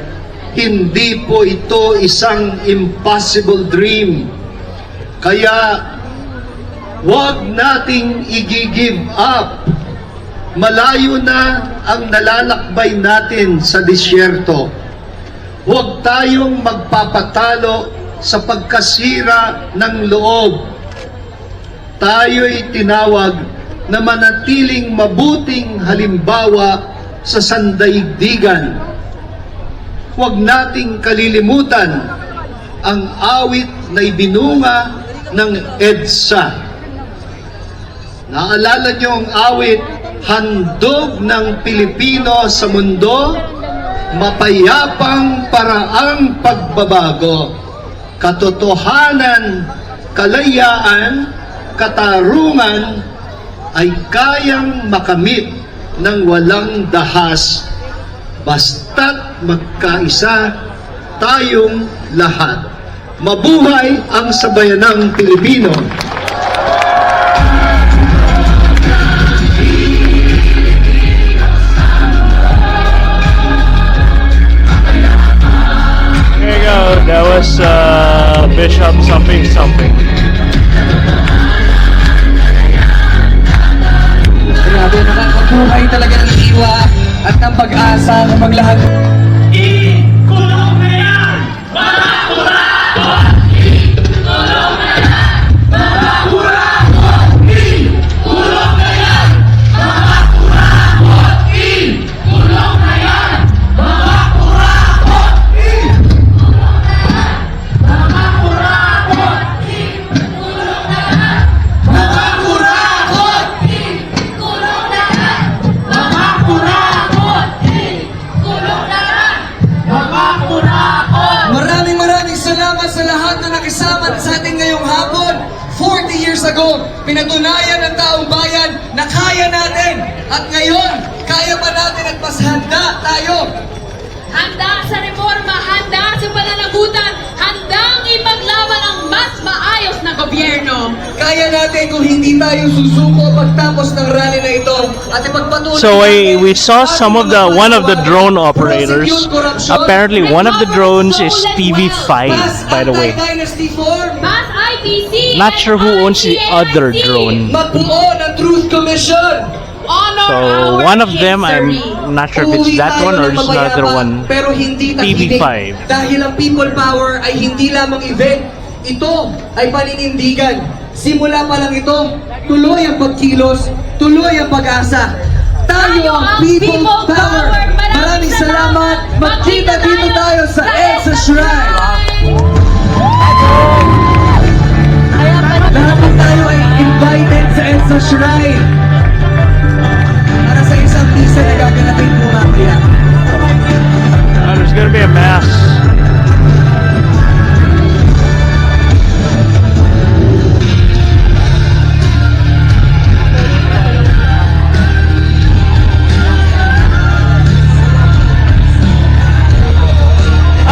hindi po ito isang impossible dream. Kaya huwag nating i-give up. Malayo na ang nalalakbay natin sa disyerto. Huwag tayong magpapatalo sa pagkasira ng loob. Tayo'y tinawag na manatiling mabuting halimbawa sa sandaigdigan. Huwag nating kalilimutan ang awit na ibinunga ng EDSA. Naalala niyo ang awit, handog ng Pilipino sa mundo, mapayapang paraang pagbabago, katotohanan, kalayaan, katarungan ay kayang makamit ng walang dahas basta't magkaisa tayong lahat. Mabuhay ang sabayanang Pilipino! There you go. That was Bishop something something. Grabe, nakakabuhay talaga ng iwa at ng pag-asa ng maglahat. Ikulong na yan! Mga kurakot! Ikulong na yan! Mga kurakot! Ikulong na yan! Mga kurakot! Ikulong na yan! Mga kurakot! Ikulong na yan! Mga kurakot! Ikulong na yan! Mga kurakot! Ikulong na yan! Mga kurakot! Ikulong na yan! Mga kurakot! Maraming salamat sa lahat na nakisama sa atin ngayong hapon. 40 years ago, pinatunayan ng taong bayan na kaya natin. At ngayon, kaya pa natin at mas handa tayo. Handa sa reforma, handa sa pananagutan, handang ipaglaban ang mas maayos na gobyerno. Kaya natin kung hindi tayo susuko pagtapos ng rally na ito at ipagpatuloy. So we saw some of the one of the drone operators. Apparently one of the drones is TV5, by the way. Dynasty 4, Mas IPC. Not sure who owns the other drone. magbuo ng Truth Commission. Honor So our one of them, history. I'm not sure if it's that one or it's another one. Pero hindi takinig. TV5. Dahil ang People Power ay hindi lamang event. Ito ay paninindigan. Simula pa lang ito, tuloy ang pagkilos, tuloy ang pag-asa. Tayo ang People Power. Maraming salamat. Magkita dito tayo sa EDSA Shrine. Lahat ng tayo ay invited sa EDSA Shrine. Para sa isang misa na gaganapin po mamaya. There's gonna be a mass.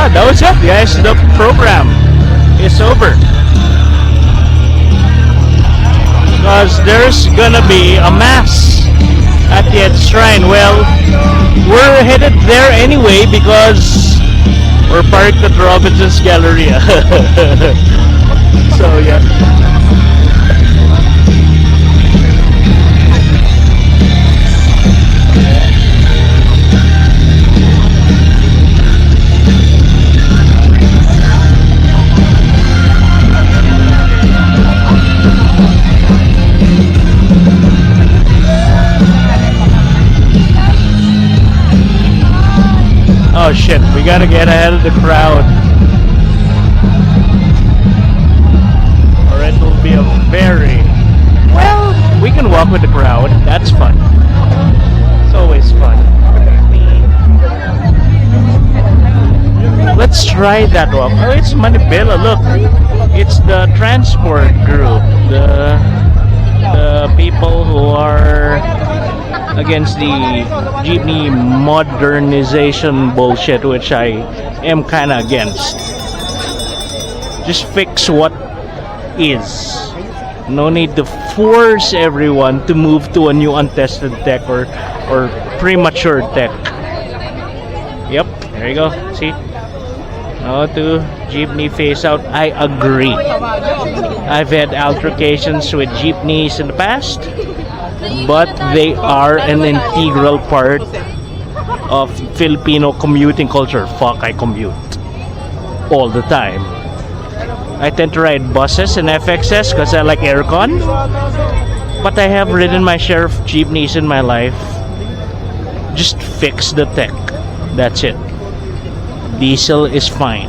Yeah, that was it, guys. The program is over. Because there's gonna be a mass at the EDSA Shrine. Well, we're headed there anyway because we're parked at Robinsons Galleria. So yeah. Oh shit, we gotta get ahead of the crowd. Or it will be a very... Well, we can walk with the crowd. That's fun. It's always fun. Let's try that walk. Oh, it's Manibela, look. It's the transport group. The people who are against the jeepney modernization bullshit, which I am kind of against. Just fix what is. No need to force everyone to move to a new untested tech or premature tech. Yep, there you go. See? No to jeepney phase out. I agree. I've had altercations with jeepneys in the past, but they are an integral part of Filipino commuting culture. Fuck, I commute all the time. I tend to ride buses and FXS because I like aircon, but I have ridden my share of jeepneys in my life. Just fix the tech. That's it. Diesel is fine.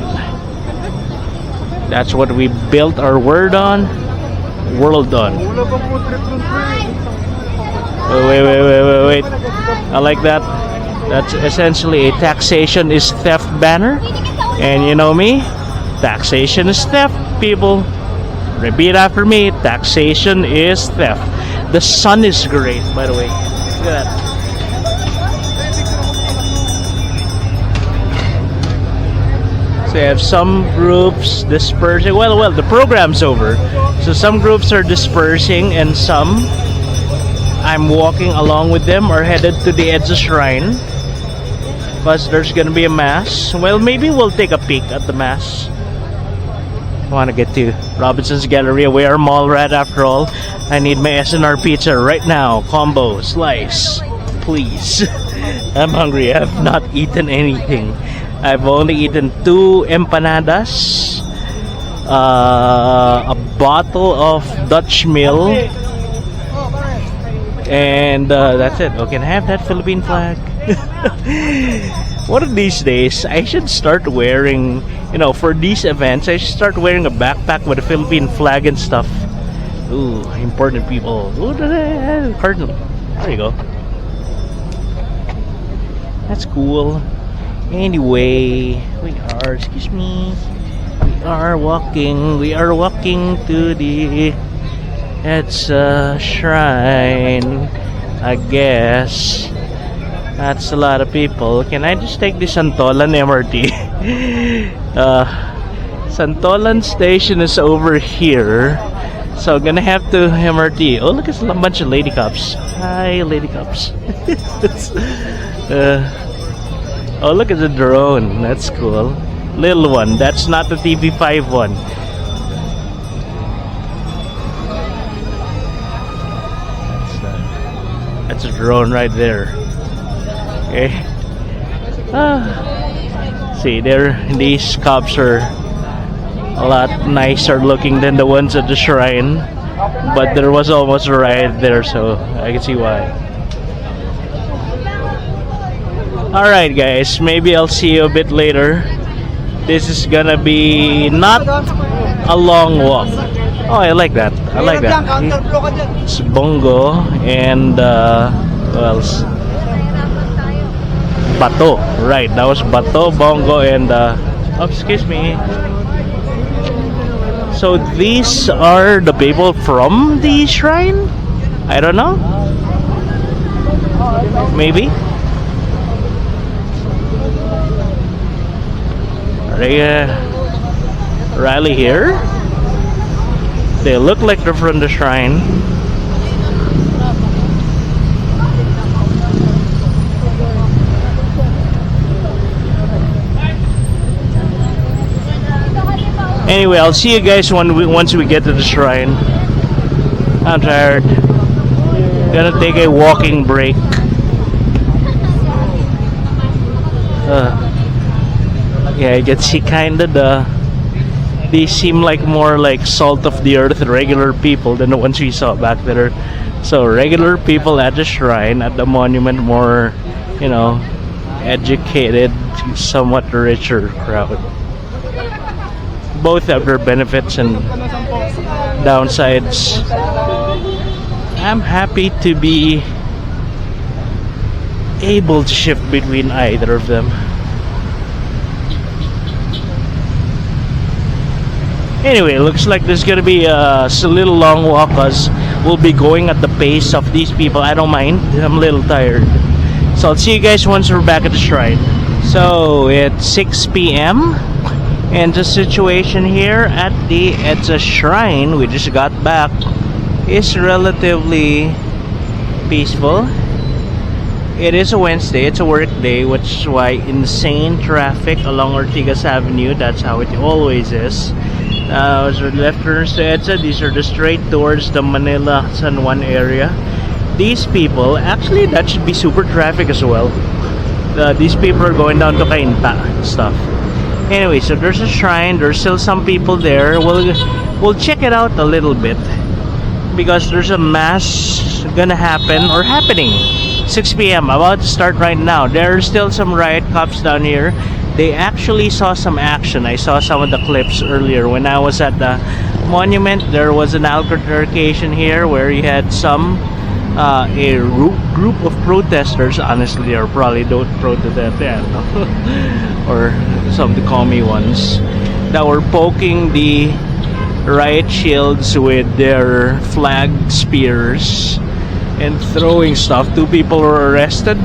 That's what we built our world on. Oh, wait. I like that. That's essentially a taxation is theft banner. And you know me, taxation is theft, people. Repeat after me, taxation is theft. The sun is great, by the way. Look at that. So you have some groups dispersing. Well, the program's over. So some groups are dispersing and some, I'm walking along with them, are headed to the EDSA Shrine. Because there's gonna be a mass. Well, maybe we'll take a peek at the mass. I wanna get to Robinsons Galleria. We are Mallrat after all. I need my SNR pizza right now. Combo, slice, please. I'm hungry. I have not eaten anything. I've only eaten 2 empanadas, a bottle of Dutch mill, and that's it. Oh, can I have that Philippine flag? One of these days, I should start wearing, for these events, I should start wearing a backpack with a Philippine flag and stuff. Ooh, important people. Ooh, cardinal. There you go. That's cool. Anyway, we are walking to the EDSA Shrine. I guess that's a lot of people. Can I just take the Santolan MRT? Santolan station is over here, so I'm gonna have to MRT. Oh, look, it's a bunch of lady cops. Hi, lady cops. Oh, look at the drone. That's cool. Little one. That's not the TV5 one. That's a drone right there. Okay. See, these cops are a lot nicer looking than the ones at the shrine. But there was almost a riot there, so I can see why. Alright guys, maybe I'll see you a bit later. This is gonna be not a long walk. Oh, I like that. I like that. It's Bongo and what else? Bato. Right, that was Bato, Bongo, and oh, excuse me. So these are the people from the shrine? I don't know. Maybe. Are they rally here? They look like they're from the shrine. Anyway, I'll see you guys once we get to the shrine. I'm tired. Gonna take a walking break. Yeah, you can see kinda they seem like more like salt of the earth regular people than the ones we saw back there. So regular people at the shrine, at the monument, more, you know, educated, somewhat richer crowd. Both have their benefits and downsides. I'm happy to be able to shift between either of them. Anyway, looks like there's gonna be a little long walk, cause we'll be going at the pace of these people. I don't mind. I'm a little tired. So I'll see you guys once we're back at the shrine. So it's 6 p.m. and the situation here at the EDSA Shrine, we just got back, is relatively peaceful. It is a Wednesday, it's a work day, which is why insane traffic along Ortigas Avenue. That's how it always is. As our left turns to EDSA, these are the straight towards the Manila San Juan area. These people, actually that should be super traffic as well. These people are going down to Cainta and stuff. Anyway, so there's a shrine, there's still some people there. We'll check it out a little bit, because there's a mass gonna happen, or happening. 6 p.m. about to start right now. There are still some riot cops down here. They actually saw some action. I saw some of the clips earlier when I was at the monument. There was an altercation here where you had some a group of protesters. Honestly, they probably don't protest that, or some of the commie ones, that were poking the riot shields with their flag spears and throwing stuff. 2 people were arrested.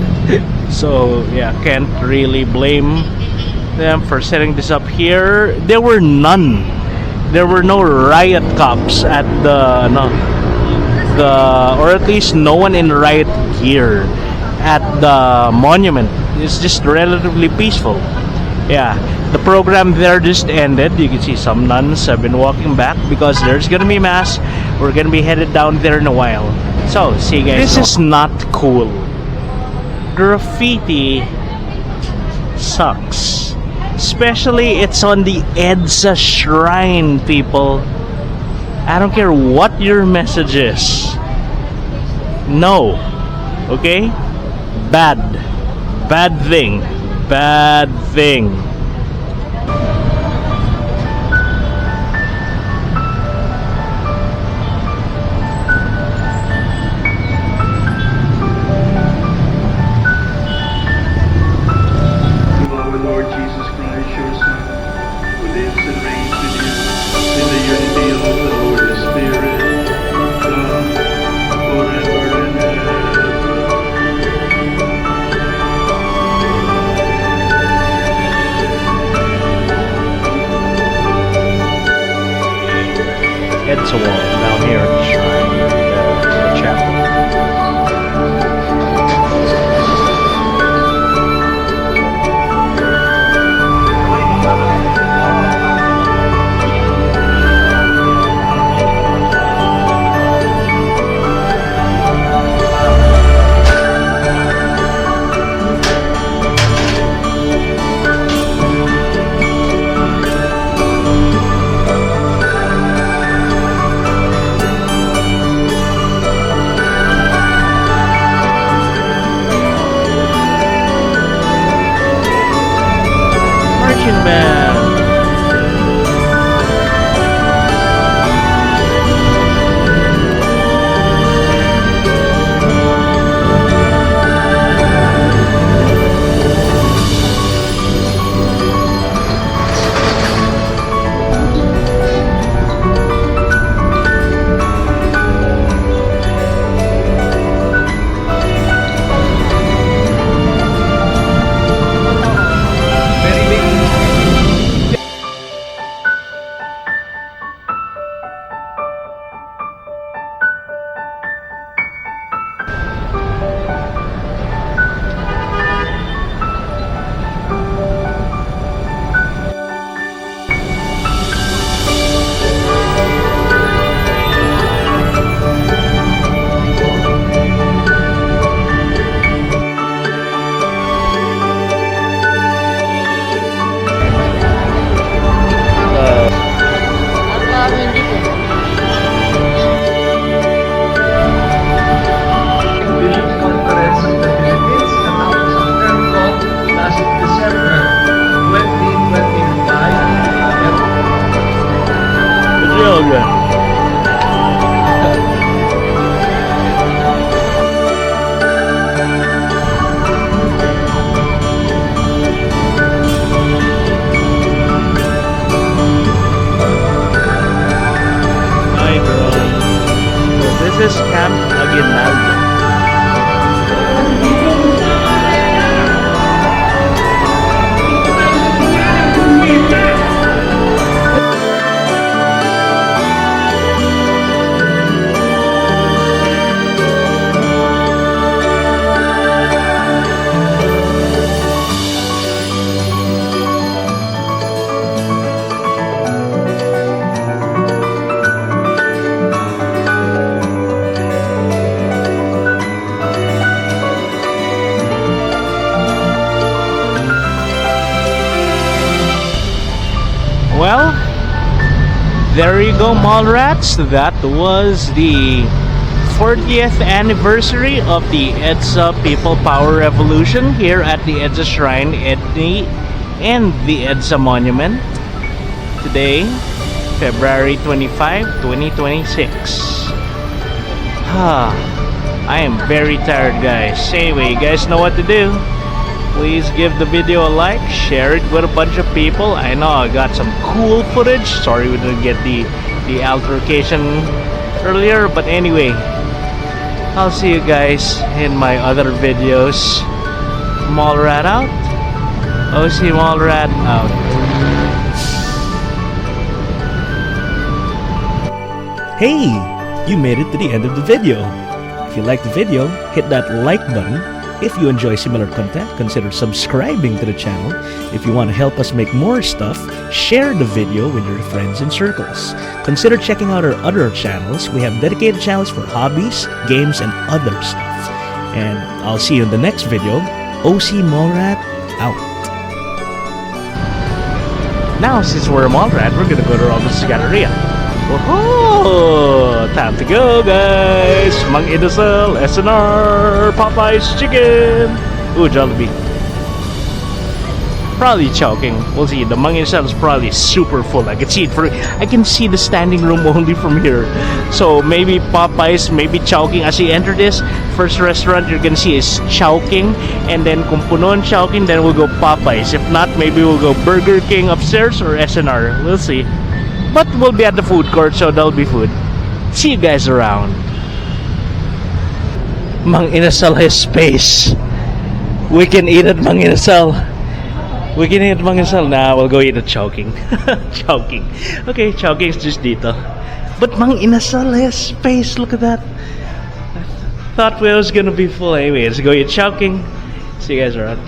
So yeah, can't really blame them for setting this up here. There were none. There were no riot cops at or at least no one in riot gear at the monument. It's just relatively peaceful. Yeah, the program there just ended. You can see some nuns have been walking back because there's gonna be mass. We're gonna be headed down there in a while. So, see you guys. This is not cool. Graffiti sucks. Especially it's on the EDSA Shrine, people. I don't care what your message is. No. Okay? Bad. Bad thing. Bad thing. Our Lord Jesus Christ, your Son, who lives and reigns with you in the unity of the Holy Spirit, God, forever and ever. EDSA wall down here at the shrine, the chapel. Well, there you go, Mallrats. That was the 40th anniversary of the EDSA People Power Revolution here at the EDSA Shrine and the EDSA Monument. Today, February 25, 2026. I am very tired, guys. Anyway, you guys know what to do. Please give the video a like, share it with a bunch of people. I know I got some cool footage. Sorry we didn't get the altercation earlier, but anyway, I'll see you guys in my other videos. Mallrat out. OC Mallrat out. Hey, you made it to the end of the video. If you liked the video, hit that like button. If you enjoy similar content, consider subscribing to the channel. If you want to help us make more stuff, share the video with your friends and circles. Consider checking out our other channels. We have dedicated channels for hobbies, games, and other stuff. And I'll see you in the next video. OC Mallrat out. Now, since we're a Mallrat, we're gonna go to Robinsons Galleria. Woohoo! Time to go, guys! Mang Inasal, SNR, Popeye's Chicken! Ooh, Jollibee. Probably choking. We'll see. The Mang Inasal is probably super full. I can see it I can see the standing room only from here. So maybe Popeye's, maybe Chowking. As you enter this first restaurant, you're gonna see is Chowking, and then kung puno ang Chowking, then we'll go Popeye's. If not, maybe we'll go Burger King upstairs or SNR. We'll see. But we'll be at the food court, so there'll be food. See you guys around. Mang Inasal has space. We can eat at Mang Inasal. We can eat at Mang Inasal. Nah, we'll go eat at Chowking. Chowking. Okay, Chowking's just dito. But Mang Inasal has space. Look at that. I thought we was gonna be full anyway. Let's go eat Chowking. See you guys around.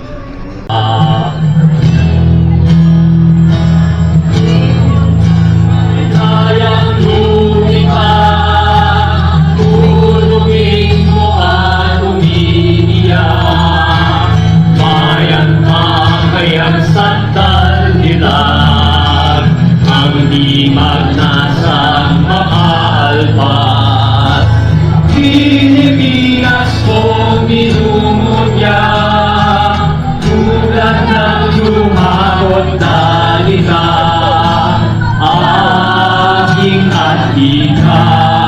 Pilipinas kong minumunya, tulad ng lumahot na lita, aking atika.